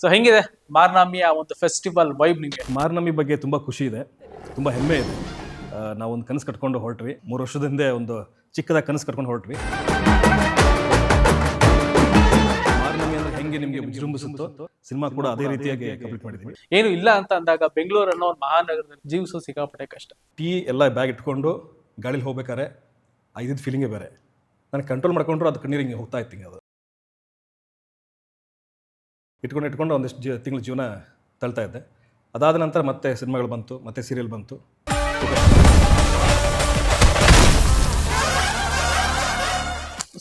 So ಹೆಂಗಿದೆ ಮಾರ್ನಾಮಿಯ ಒಂದು festival vibe ನಿಮಗೆ? ಮಾರ್ನಮಿ ಬಗ್ಗೆ ತುಂಬ ಖುಷಿ ಇದೆ, ತುಂಬ ಹೆಮ್ಮೆ ಇದೆ. ನಾವೊಂದು ಕನಸು ಕಟ್ಕೊಂಡು ಹೊರಟ್ವಿ. 3 ವರ್ಷದ ಹಿಂದೆ ಒಂದು ಚಿಕ್ಕದಾಗಿ ಕನಸು ಕಟ್ಕೊಂಡು ಹೊರಟ್ವಿ. ಮಾರ್ನಮಿ ಅಂದರೆ ಹೆಂಗೆ ನಿಮಗೆ ವಿಜೃಂಭಿಸುತ್ತೋ ಸಿನಿಮಾ ಕೂಡ ಅದೇ ರೀತಿಯಾಗಿ ಕಂಪ್ಲೀಟ್ ಮಾಡಿದ್ದೀವಿ. ಏನು ಇಲ್ಲ ಅಂತ ಅಂದಾಗ ಬೆಂಗಳೂರು ಅನ್ನೋ ಒಂದು ಮಹಾನಗರದಲ್ಲಿ ಜೀವಿಸೋ ಸಿಕ್ಕಾಪಟ್ಟೆ ಕಷ್ಟ. ಟೀ ಎಲ್ಲ ಬ್ಯಾಗ್ ಇಟ್ಕೊಂಡು ಗಾಡೀಲಿ ಹೋಗ್ಬೇಕಾದ್ರೆ ಇದ್ದಿದ್ದು ಫೀಲಿಂಗೇ ಬೇರೆ. ನಾನು ಕಂಟ್ರೋಲ್ ಮಾಡ್ಕೊಂಡ್ರು ಅದು ಕಣ್ಣೀರು ಹಿಂಗೆ ಹೋಗ್ತಾ ಇತ್ತು. ಅದು ಇಟ್ಕೊಂಡು ಒಂದಿಷ್ಟು ತಿಂಗಳ ಜೀವನ ತಳ್ತಾ ಇದ್ದೆ. ಅದಾದ ನಂತರ ಮತ್ತೆ ಸಿನಿಮಾಗಳು ಬಂತು, ಮತ್ತೆ ಸೀರಿಯಲ್ ಬಂತು.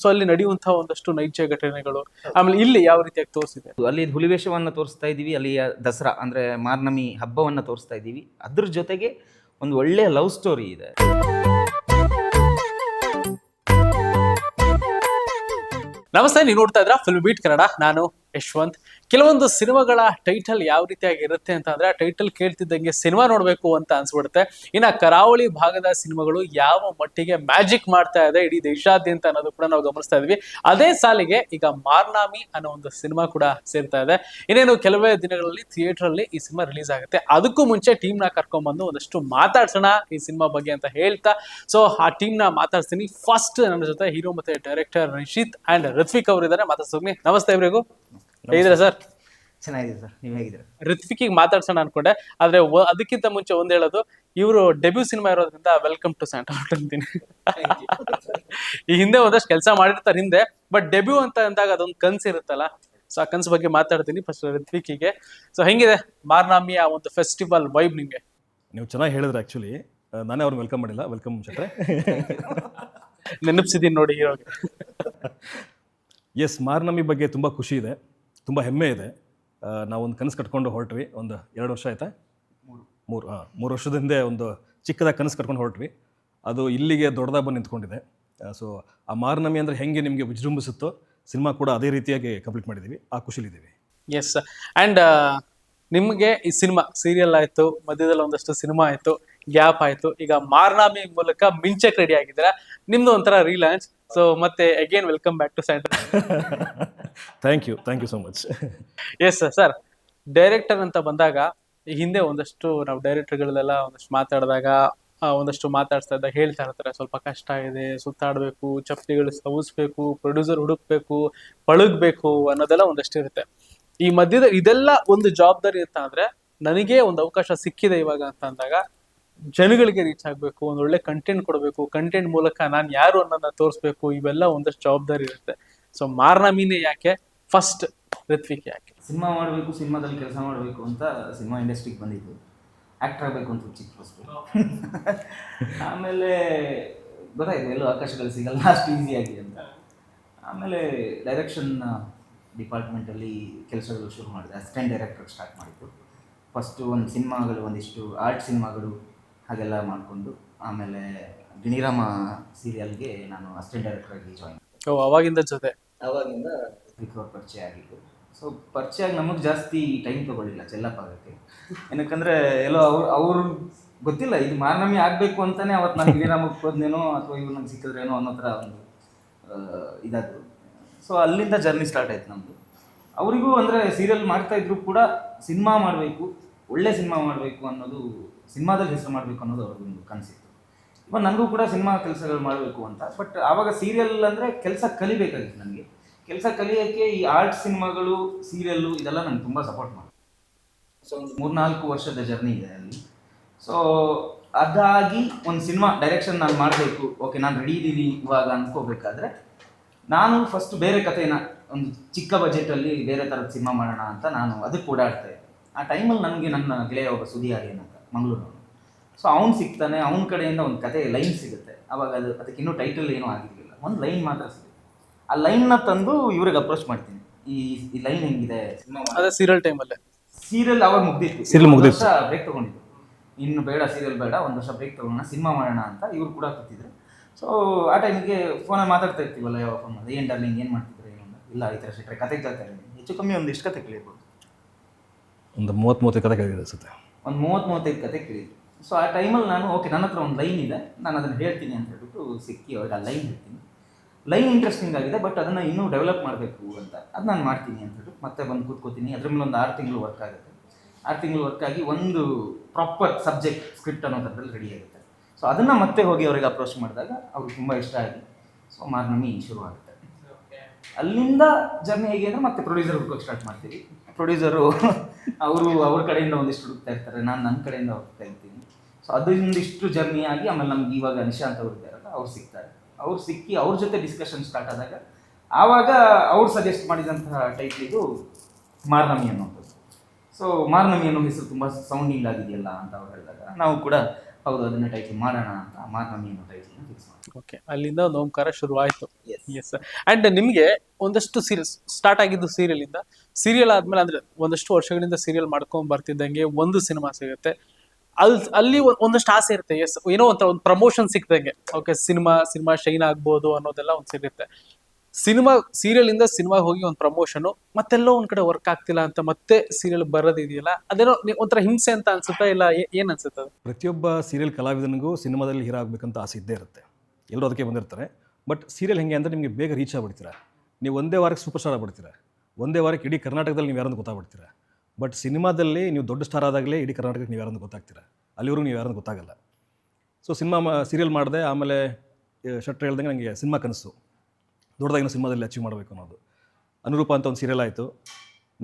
ಸೊ ಅಲ್ಲಿ ನಡೆಯುವಂತಹ ಒಂದಷ್ಟು ನೈಜ ಘಟನೆಗಳು, ಆಮೇಲೆ ಇಲ್ಲಿ ಯಾವ ರೀತಿಯಾಗಿ ತೋರಿಸಿದೆ, ಅಲ್ಲಿ ಹುಲಿವೇಷವನ್ನು ತೋರಿಸ್ತಾ ಇದ್ದೀವಿ, ಅಲ್ಲಿಯ ದಸರಾ ಅಂದರೆ ಮಾರ್ನಮಿ ಹಬ್ಬವನ್ನು ತೋರಿಸ್ತಾ ಇದ್ದೀವಿ. ಅದ್ರ ಜೊತೆಗೆ ಒಂದು ಒಳ್ಳೆಯ ಲವ್ ಸ್ಟೋರಿ ಇದೆ. ನಮಸ್ತೆ, ನೀವು ನೋಡ್ತಾ ಇದ್ರ ಫಿಲ್ಮ್ ಬೀಟ್ ಕನ್ನಡ. ನಾನು ಯಶವಂತ್. ಕೆಲವೊಂದು ಸಿನಿಮಾಗಳ ಟೈಟಲ್ ಯಾವ ರೀತಿಯಾಗಿ ಇರುತ್ತೆ ಅಂತ ಅಂದ್ರೆ, ಟೈಟಲ್ ಕೇಳ್ತಿದ್ದಂಗೆ ಸಿನಿಮಾ ನೋಡ್ಬೇಕು ಅಂತ ಅನ್ಸ್ಬಿಡುತ್ತೆ. ಇನ್ನ ಕರಾವಳಿ ಭಾಗದ ಸಿನಿಮಾಗಳು ಯಾವ ಮಟ್ಟಿಗೆ ಮ್ಯಾಜಿಕ್ ಮಾಡ್ತಾ ಇದೆ ಇಡೀ ದೇಶಾದ್ಯಂತ ಅನ್ನೋದು ಕೂಡ ನಾವು ಗಮನಿಸ್ತಾ ಇದ್ವಿ. ಅದೇ ಸಾಲಿಗೆ ಈಗ ಮಾರ್ನಾಮಿ ಅನ್ನೋ ಒಂದು ಸಿನಿಮಾ ಕೂಡ ಸೇರ್ತಾ ಇದೆ. ಇನ್ನೇನು ಕೆಲವೇ ದಿನಗಳಲ್ಲಿ ಥಿಯೇಟರ್ ಅಲ್ಲಿ ಈ ಸಿನಿಮಾ ರಿಲೀಸ್ ಆಗುತ್ತೆ. ಅದಕ್ಕೂ ಮುಂಚೆ ಟೀಮ್ ನ ಕರ್ಕೊಂಡ್ಬಂದು ಒಂದಷ್ಟು ಮಾತಾಡ್ಸೋಣ ಈ ಸಿನಿಮಾ ಬಗ್ಗೆ ಅಂತ ಹೇಳ್ತಾ, ಸೊ ಆ ಟೀಮ್ ನ ಮಾತಾಡ್ತೀನಿ. ಫಸ್ಟ್ ನನ್ನ ಜೊತೆ ಹೀರೋ ಮತ್ತೆ ಡೈರೆಕ್ಟರ್ ನಿಶಿತ್ ಅಂಡ್ ಋತ್ವಿಕ್ ಅವರು ಇದ್ದಾರೆ. ಮಾತಾಡ್ಸೋಗ್ನಿ. ನಮಸ್ತೆ ಇವ್ರಿಗೂ. ಹೇಗಿದ್ದೀರಾ ಸರ್? ಚೆನ್ನಾಗಿದೆ ಸರ್, ನೀವು ಹೇಗಿದ್ದೀರಾ? ಋತ್ವಿಕಿಗೆ ಮಾತಾಡ್ಸೋಣ ಅನ್ಕೊಂಡೆ, ಆದ್ರೆ ಅದಕ್ಕಿಂತ ಮುಂಚೆ ಒಂದ್ ಹೇಳೋದು, ಇವರು ಡೆಬ್ಯೂ ಸಿನಿಮಾ ಇರೋದ್ರಿಂದ ವೆಲ್ಕಮ್ ಟು ಸ್ಯಾಂಡಲ್ವುಡ್ ಅಂತೀನಿ. ಈ ಹಿಂದೆ ಒಂದಷ್ಟು ಕೆಲಸ ಮಾಡಿರ್ತಾರೆ ಹಿಂದೆ, ಬಟ್ ಡೆಬ್ಯೂ ಅಂತ ಅಂದಾಗ ಅದೊಂದು ಕನ್ಸು ಇರುತ್ತಲ್ಲ, ಸೊ ಆ ಕನ್ಸು ಬಗ್ಗೆ ಮಾತಾಡ್ತೀನಿ. ಫಸ್ಟ್ ಋತ್ವಿಕಿಗೆ, ಸೊ ಹೆಂಗಿದೆ ಮಾರ್ನಾಮಿಯ ಒಂದು ಫೆಸ್ಟಿವಲ್ ವೈಬ್ ನಿಮ್ಗೆ? ನೀವು ಚೆನ್ನಾಗಿ ಹೇಳಿದ್ರೆ. ಆ್ಯಕ್ಚುಲಿ ನಾನೇ ಅವ್ರನ್ನ ವೆಲ್ಕಮ್ ಮಾಡಿಲ್ಲ. ವೆಲ್ಕಮ್ ಚಟ್ರೆ. ನೆನಪಿಸಿದೀನಿ ನೋಡಿ ಹೀರೋಗೆ. ಎಸ್, ಮಾರ್ನಮಿ ಬಗ್ಗೆ ತುಂಬ ಖುಷಿ ಇದೆ, ತುಂಬ ಹೆಮ್ಮೆ ಇದೆ. ನಾವೊಂದು ಕನಸು ಕಟ್ಕೊಂಡು ಹೊರಟ್ವಿ. ಒಂದು 2 ವರ್ಷ ಆಯ್ತಾ? 3 ವರ್ಷದ ಹಿಂದೆ ಒಂದು ಚಿಕ್ಕದಾಗಿ ಕನಸು ಕಟ್ಕೊಂಡು ಹೊರಟ್ವಿ. ಅದು ಇಲ್ಲಿಗೆ ದೊಡ್ಡದಾಗಿ ಬಂದು ನಿಂತ್ಕೊಂಡಿದೆ. ಸೊ ಆ ಮಾರ್ನಮಿ ಅಂದರೆ ಹೆಂಗೆ ನಿಮಗೆ ವಿಜೃಂಭಿಸುತ್ತೋ ಸಿನಿಮಾ ಕೂಡ ಅದೇ ರೀತಿಯಾಗಿ ಕಂಪ್ಲೀಟ್ ಮಾಡಿದ್ದೀವಿ. ಆ ಖುಷಿಲಿದ್ದೀವಿ. ಎಸ್. ಆ್ಯಂಡ್ ನಿಮಗೆ ಈ ಸಿನಿಮಾ ಸೀರಿಯಲ್ ಆಯಿತು, ಮಧ್ಯದಲ್ಲಿ ಒಂದಷ್ಟು ಸಿನಿಮಾ ಆಯಿತು, ಗ್ಯಾಪ್ ಆಯಿತು, ಈಗ ಮಾರ್ನಾಮಿ ಮೂಲಕ ಮಿಂಚಕ್ಕೆ ರೆಡಿ ಆಗಿದ್ದೀರಾ. ನಿಮ್ದು ಒಂಥರ ರೀಲಾಂಚ್. ಸೊ ಮತ್ತೆ again welcome back to centre. Thank you so much. Yes sir, director ಅಂತ ಬಂದಾಗ ಈ ಹಿಂದೆ ಒಂದಷ್ಟು ನಾವು ಡೈರೆಕ್ಟರ್ಗಳಲ್ಲೆಲ್ಲ ಒಂದಷ್ಟು ಮಾತಾಡಿದಾಗ ಒಂದಷ್ಟು ಮಾತಾಡ್ತಾ ಇದ್ದಾಗ ಹೇಳ್ತಾ ಇರ್ತಾರೆ, ಸ್ವಲ್ಪ ಕಷ್ಟ ಇದೆ, ಸುತ್ತಾಡಬೇಕು, ಚಪ್ಪಲಿಗಳು ಸವಿಸ್ಬೇಕು, ಪ್ರೊಡ್ಯೂಸರ್ ಹುಡುಕ್ಬೇಕು, ಪಳಗ್ಬೇಕು ಅನ್ನೋದೆಲ್ಲ ಒಂದಷ್ಟು ಇರುತ್ತೆ. ಈ ಮಧ್ಯದ ಇದೆಲ್ಲ ಒಂದು ಜವಾಬ್ದಾರಿ ಇರ್ತಾ ಅಂದ್ರೆ, ನನಗೆ ಒಂದು ಅವಕಾಶ ಸಿಕ್ಕಿದೆ ಇವಾಗ ಅಂತ ಅಂದಾಗ ಜನಗಳಿಗೆ ರೀಚ್ ಆಗ್ಬೇಕು, ಒಂದ್ ಒಳ್ಳೆ ಕಂಟೆಂಟ್ ಕೊಡಬೇಕು, ಕಂಟೆಂಟ್ ಮೂಲಕ ನಾನು ಯಾರು ಅನ್ನೋದನ್ನ ತೋರಿಸ್ಬೇಕು, ಇವೆಲ್ಲ ಒಂದಷ್ಟು ಜವಾಬ್ದಾರಿ ಇರುತ್ತೆ. ಸೊ ಮಾರ್ನಾಮಿನೇ ಯಾಕೆ, ಫಸ್ಟ್ ಋತ್ವಿಕ್ ಯಾಕೆ ಸಿನಿಮಾ ಮಾಡಬೇಕು, ಸಿನಿಮಾದಲ್ಲಿ ಕೆಲಸ ಮಾಡಬೇಕು ಅಂತ ಸಿನಿಮಾ ಇಂಡಸ್ಟ್ರಿಗೆ ಬಂದಿದ್ದು. ಆ್ಯಕ್ಟರ್ ಆಗಬೇಕು ಅಂತ ಚಿಕ್ಕ ವಸ್ತು. ಆಮೇಲೆ ಗೊತ್ತಾಯಿತು ಎಲ್ಲೂ ಅವಕಾಶಗಳು ಸಿಗಲ್ಲ ಅಷ್ಟು ಈಸಿಯಾಗಿ ಅಂತ. ಆಮೇಲೆ ಡೈರೆಕ್ಷನ್ ಡಿಪಾರ್ಟ್ಮೆಂಟಲ್ಲಿ ಕೆಲಸಗಳು ಶುರು ಮಾಡಿದೆ. ಅಸಿಸ್ಟೆಂಟ್ ಡೈರೆಕ್ಟರ್ ಸ್ಟಾರ್ಟ್ ಮಾಡಿದ್ದು. ಫಸ್ಟು ಒಂದು ಸಿನಿಮಾಗಳು, ಒಂದಿಷ್ಟು ಆರ್ಟ್ ಸಿನಿಮಾಗಳು ಹಾಗೆಲ್ಲ ಮಾಡಿಕೊಂಡು, ಆಮೇಲೆ ಗಿಣಿರಾಮ ಸೀರಿಯಲ್ಗೆ ನಾನು ಅಸಿಸ್ಟೆಂಟ್ ಡೈರೆಕ್ಟರಾಗಿ ಜಾಯಿನ್. ಅವಾಗಿಂದ ಜೊತೆ ಆವಾಗಿಂದ ಅವ್ರ ಪರಿಚಯ ಆಗಿದ್ದು. ಸೊ ಪರಿಚಯ ಆಗಿ ನಮಗೆ ಜಾಸ್ತಿ ಟೈಮ್ ತೊಗೊಳ್ಳಿಲ್ಲ ಚೆಲ್ಲಪ್ಪ ಆಗೋಕ್ಕೆ. ಏನಕ್ಕಂದರೆ ಎಲ್ಲೋ ಅವ್ರು ಗೊತ್ತಿಲ್ಲ ಇದು ಮಾರ್ನಮಿ ಆಗಬೇಕು ಅಂತಲೇ ಅವತ್ತು ನಾನು ಗಿಣಿರಾಮಕ್ಕೆ ಹೋದ್ನೇನೋ ಅಥವಾ ಇವ್ರು ನಂಗೆ ಸಿಕ್ಕಿದ್ರೇನೋ ಅನ್ನೋ ಥರ ಒಂದು ಇದಾದ್ರು. ಸೊ ಅಲ್ಲಿಂದ ಜರ್ನಿ ಸ್ಟಾರ್ಟ್ ಆಯ್ತು ನಮ್ಮದು. ಅವರಿಗೂ ಅಂದರೆ ಸೀರಿಯಲ್ ಮಾಡ್ತಾಯಿದ್ರು ಕೂಡ ಸಿನಿಮಾ ಮಾಡಬೇಕು, ಒಳ್ಳೆ ಸಿನಿಮಾ ಮಾಡಬೇಕು ಅನ್ನೋದು, ಸಿನಿಮಾದಲ್ಲಿ ಹೆಸರು ಮಾಡಬೇಕು ಅನ್ನೋದು ಅವ್ರಿಗೊಂದು ಕನಸಿತ್ತು. ಇವಾಗ ನನಗೂ ಕೂಡ ಸಿನಿಮಾ ಕೆಲಸಗಳು ಮಾಡಬೇಕು ಅಂತ. ಬಟ್ ಆವಾಗ ಸೀರಿಯಲ್ ಅಂದರೆ ಕೆಲಸ ಕಲಿಬೇಕಾಗಿತ್ತು ನನಗೆ. ಕೆಲಸ ಕಲಿಯೋಕ್ಕೆ ಈ ಆರ್ಟ್ ಸಿನಿಮಾಗಳು, ಸೀರಿಯಲ್ಲು ಇದೆಲ್ಲ ನನಗೆ ತುಂಬ ಸಪೋರ್ಟ್ ಮಾಡಿ. ಸೊ ಒಂದು 3-4 ವರ್ಷದ ಜರ್ನಿ ಇದೆ ಅಲ್ಲಿ. ಸೊ ಅದಾಗಿ ಒಂದು ಸಿನಿಮಾ ಡೈರೆಕ್ಷನ್ ನಾನು ಮಾಡಬೇಕು, ಓಕೆ ನಾನು ರೆಡಿ ಇದ್ದೀನಿ ಇವಾಗ ಅಂದ್ಕೋಬೇಕಾದ್ರೆ, ನಾನು ಫಸ್ಟ್ ಬೇರೆ ಕಥೆನ ಒಂದು ಚಿಕ್ಕ ಬಜೆಟಲ್ಲಿ ಬೇರೆ ಥರದ ಸಿನಿಮಾ ಮಾಡೋಣ ಅಂತ ನಾನು ಅದಕ್ಕೆ ಓಡಾಡ್ತಾ ಇದ್ದೆ. ಆ ಟೈಮಲ್ಲಿ ನನಗೆ ನನ್ನ ಗೆಳೆಯ ಒಬ್ಬ ಸುದಿ ಆರ್ಯನ್ ಅಂತ ಮಂಗಳೂರು. ಸೊ ಅವ್ನು ಸಿಗ್ತಾನೆ, ಅವನ ಕಡೆಯಿಂದ ಒಂದು ಕತೆ ಲೈನ್ ಸಿಗುತ್ತೆ. ಅವಾಗ ಅದಕ್ಕೆ ಇನ್ನೂ ಟೈಟಲ್ ಏನೂ ಆಗಿರಲಿಲ್ಲ, ಒಂದು ಲೈನ್ ಮಾತ್ರ ಸಿಗುತ್ತೆ. ಆ ಲೈನ್ನ ತಂದು ಇವ್ರಿಗೆ ಅಪ್ರೋಚ್ ಮಾಡ್ತೀನಿ, ಈ ಲೈನ್ ಹೆಂಗಿದೆ ಸಿನಿಮಾ. ಅದೇ ಸೀರಿಯಲ್ ಟೈಮಲ್ಲೇ. ಸೀರಿಯಲ್ ಅವಾಗ ಮುಗ್ದಿತ್ತು, ವರ್ಷ ಬ್ರೇಕ್ ತೊಗೊಂಡಿದ್ದು. ಇನ್ನು ಬೇಡ ಸೀರಿಯಲ್ ಬೇಡ, 1 ವರ್ಷ ಬ್ರೇಕ್ ತೊಗೊಳ್ಳೋಣ, ಸಿನಿಮಾ ಮಾಡೋಣ ಅಂತ ಇವ್ರು ಕೂಡ ಕೂತಿದ್ರು. ಸೊ ಆ ಟೈಮಿಗೆ ಫೋನಲ್ಲಿ ಮಾತಾಡ್ತಾ ಇರ್ತೀವಲ್ಲ, ಯಾವ ಫೋನ್ ಮಾಡಿ, ಏನು ಡಾರ್ಲಿಂಗ್ ಏನು ಮಾಡ್ತಿದ್ರೆ ಏನು ಇಲ್ಲ, ಈ ಥರ ಸಿಟ್ಟರೆ ಕತೆ ಕೇಳ್ತಾ ಇದ್ದೀನಿ. ಹೆಚ್ಚು ಕಮ್ಮಿ ಒಂದು ಎಷ್ಟು ಕತೆ ಕೇಳಿರ್ಬೋದು, ಒಂದು 30-35 ಕತೆ ಕೇಳಿದೆ ಅನಿಸುತ್ತೆ. ಒಂದು 30-35 ಕತೆ ಕೇಳಿದ್ವಿ. ಸೊ ಆ ಟೈಮಲ್ಲಿ ನಾನು ಓಕೆ ನನ್ನ ಹತ್ರ ಒಂದು ಲೈನ್ ಇದೆ, ನಾನು ಅದನ್ನು ಹೇಳ್ತೀನಿ ಅಂತ ಹೇಳ್ಬಿಟ್ಟು ಸಿಕ್ಕಿ ಅವ್ರಿಗೆ ಆ ಲೈನ್ ಹೇಳ್ತೀನಿ. ಲೈನ್ ಇಂಟ್ರೆಸ್ಟಿಂಗ್ ಆಗಿದೆ, ಬಟ್ ಅದನ್ನು ಇನ್ನೂ ಡೆವಲಪ್ ಮಾಡಬೇಕು ಅಂತ. ಅದು ನಾನು ಮಾಡ್ತೀನಿ ಅಂತ ಹೇಳ್ಬಿಟ್ಟು ಮತ್ತೆ ಬಂದು ಕೂತ್ಕೋತೀನಿ. ಅದ್ರ ಮೇಲೆ ಒಂದು 6 ತಿಂಗಳು ವರ್ಕ್ ಆಗುತ್ತೆ. 6 ತಿಂಗಳು ವರ್ಕ್ ಆಗಿ ಒಂದು ಪ್ರಾಪರ್ ಸಬ್ಜೆಕ್ಟ್ ಸ್ಕ್ರಿಪ್ಟ್ ಅನ್ನೋದ್ರಲ್ಲಿ ರೆಡಿ ಆಗುತ್ತೆ. ಸೊ ಅದನ್ನು ಮತ್ತೆ ಹೋಗಿ ಅವ್ರಿಗೆ ಅಪ್ರೋಚ್ ಮಾಡಿದಾಗ ಅವ್ರಿಗೆ ತುಂಬ ಇಷ್ಟ ಆಗಿ ಸೊ ಮಾರ್ನಮಿ ಶುರು ಆಗುತ್ತೆ. ಅಲ್ಲಿಂದ ಜರ್ನಿ ಹೇಗೆ ಅಂದರೆ ಮತ್ತೆ ಪ್ರೊಡ್ಯೂಸರ್ ಹುಡ್ಕೋಕೆ ಸ್ಟಾರ್ಟ್ ಮಾಡ್ತೀವಿ. ಪ್ರೊಡ್ಯೂಸರು ಅವರು ಅವ್ರ ಕಡೆಯಿಂದ ಒಂದಿಷ್ಟು ಹುಡುಕ್ತಾ ಇರ್ತಾರೆ, ನಾನು ನನ್ನ ಕಡೆಯಿಂದ ಹುಡುಕ್ತಾ ಇರ್ತೀನಿ. ಸೊ ಅದೊಂದಿಷ್ಟು ಜರ್ನಿ ಆಗಿ ಆಮೇಲೆ ನಮ್ಗೆ ಇವಾಗ ನಿಶಾಂತ್ ಅವ್ರು ಇದ್ದಾರಲ್ಲ, ಅವ್ರು ಸಿಗ್ತಾರೆ. ಅವ್ರು ಸಿಕ್ಕಿ ಅವ್ರ ಜೊತೆ ಡಿಸ್ಕಷನ್ ಸ್ಟಾರ್ಟ್ ಆದಾಗ ಆವಾಗ ಅವ್ರು ಸಜೆಸ್ಟ್ ಮಾಡಿದಂತಹ ಟೈಟ್ಲ್ ಇದು ಮಾರ್ನಮಿ ಅನ್ನೋದು. ಸೊ ಮಾರ್ನಮಿ ಅನ್ನೋ ಹೆಸರು ತುಂಬ ಸೌಂಡಿಂಗ್ ಆಗಿದೆಯಲ್ಲ ಅಂತ ಅವ್ರು ಹೇಳಿದಾಗ ನಾವು ಕೂಡ ಹೌದು ಅದನ್ನ ಟೈಟ್ಲ್ ಮಾಡೋಣ ಅಂತ ಮಾರ್ನಮಿ ಅನ್ನೋ ಟೈಟ್ಲನ್ನ ಫಿಕ್ಸ್ ಮಾಡಿ. ಓಕೆ, ಅಲ್ಲಿಂದ ಒಂದು ಓಂಕಾರ ಶುರುವಾಯಿತು. ಎಸ್. ಅಂಡ್ ನಿಮಗೆ ಒಂದಷ್ಟು ಸೀರಿಯಲ್ ಸ್ಟಾರ್ಟ್ ಆಗಿದ್ದು ಸೀರಿಯಲ್ ಆದ್ಮೇಲೆ ಅಂದ್ರೆ ಒಂದಷ್ಟು ವರ್ಷಗಳಿಂದ ಸೀರಿಯಲ್ ಮಾಡ್ಕೊಂಡ್ ಬರ್ತಿದ್ದಂಗೆ ಒಂದು ಸಿನಿಮಾ ಸಿಗುತ್ತೆ. ಅಲ್ಲಿ ಒಂದಷ್ಟು ಆಸೆ ಇರುತ್ತೆ. ಎಸ್, ಏನೋ ಒಂದು ಪ್ರಮೋಷನ್ ಸಿಕ್ದಂಗೆ ಓಕೆ ಸಿನಿಮಾ ಶೈನ್ ಆಗ್ಬೋದು ಅನ್ನೋದೆಲ್ಲ ಒಂದು ಸಿಗುತ್ತೆ. ಸೀರಿಯಲ್ ಇಂದ ಸಿನಿಮಾ ಹೋಗಿ ಒಂದು ಪ್ರಮೋಷನ್ ಮತ್ತೆಲ್ಲೋ ಒಂದ್ ಕಡೆ ವರ್ಕ್ ಆಗ್ತಿಲ್ಲ ಅಂತ ಮತ್ತೆ ಸೀರಿಯಲ್ ಬರೋದಿದೆಯಲ್ಲ, ಅದೇನೋ ಒಂಥರ ಹಿಂಸೆ ಅಂತ ಅನ್ಸುತ್ತಾ ಇಲ್ಲ ಏನ್ ಅನ್ಸುತ್ತೆ ಅದು? ಪ್ರತಿಯೊಬ್ಬ ಸೀರಿಯಲ್ ಕಲಾವಿದನಿಗೂ ಸಿನಿಮಾದಲ್ಲಿ ಹೀರೋ ಆಗಬೇಕಂತ ಆಸೆ ಇದ್ದೇ ಇರುತ್ತೆ. ಎಲ್ಲರೂ ಅದಕ್ಕೆ ಬಂದಿರ್ತಾರೆ. ಬಟ್ ಸೀರಿಯಲ್ ಹೆಂಗೆ ಅಂದರೆ ನಿಮಗೆ ಬೇಗ ರೀಚ್ ಆಗ್ಬಿಡ್ತೀರಾ. ನೀವು ಒಂದೇ ವಾರಕ್ಕೆ ಸೂಪರ್ ಸ್ಟಾರ್ ಆಗ್ಬಿಡ್ತೀರಾ. ಒಂದೇ ವಾರಕ್ಕೆ ಇಡೀ ಕರ್ನಾಟಕದಲ್ಲಿ ನೀವು ಯಾರಂತ ಗೊತ್ತಾಗ್ಬಿಡ್ತೀರಾ. ಬಟ್ ಸಿನಿಮಾದಲ್ಲಿ ನೀವು ದೊಡ್ಡ ಸ್ಟಾರ್ ಆದಾಗಲೇ ಇಡೀ ಕರ್ನಾಟಕಕ್ಕೆ ನೀವು ಯಾರಂತ ಗೊತ್ತಾಗ್ತೀರಾ. ಅಲ್ಲಿವರೆಗೂ ನೀವು ಯಾರಂತ ಗೊತ್ತಾಗಲ್ಲ. ಸೊ ಸೀರಿಯಲ್ ಮಾಡಿದೆ. ಆಮೇಲೆ ಶೆಟ್ರ್ ಹೇಳ್ದಂಗೆ ನನಗೆ ಸಿನಿಮಾ ಕನಸು, ದೊಡ್ಡದಾಗಿನ ಸಿನಿಮಾದಲ್ಲಿ ಅಚೀವ್ ಮಾಡಬೇಕು ಅನ್ನೋದು. ಅನುರೂಪ ಅಂತ ಒಂದು ಸೀರಿಯಲ್ ಆಯಿತು.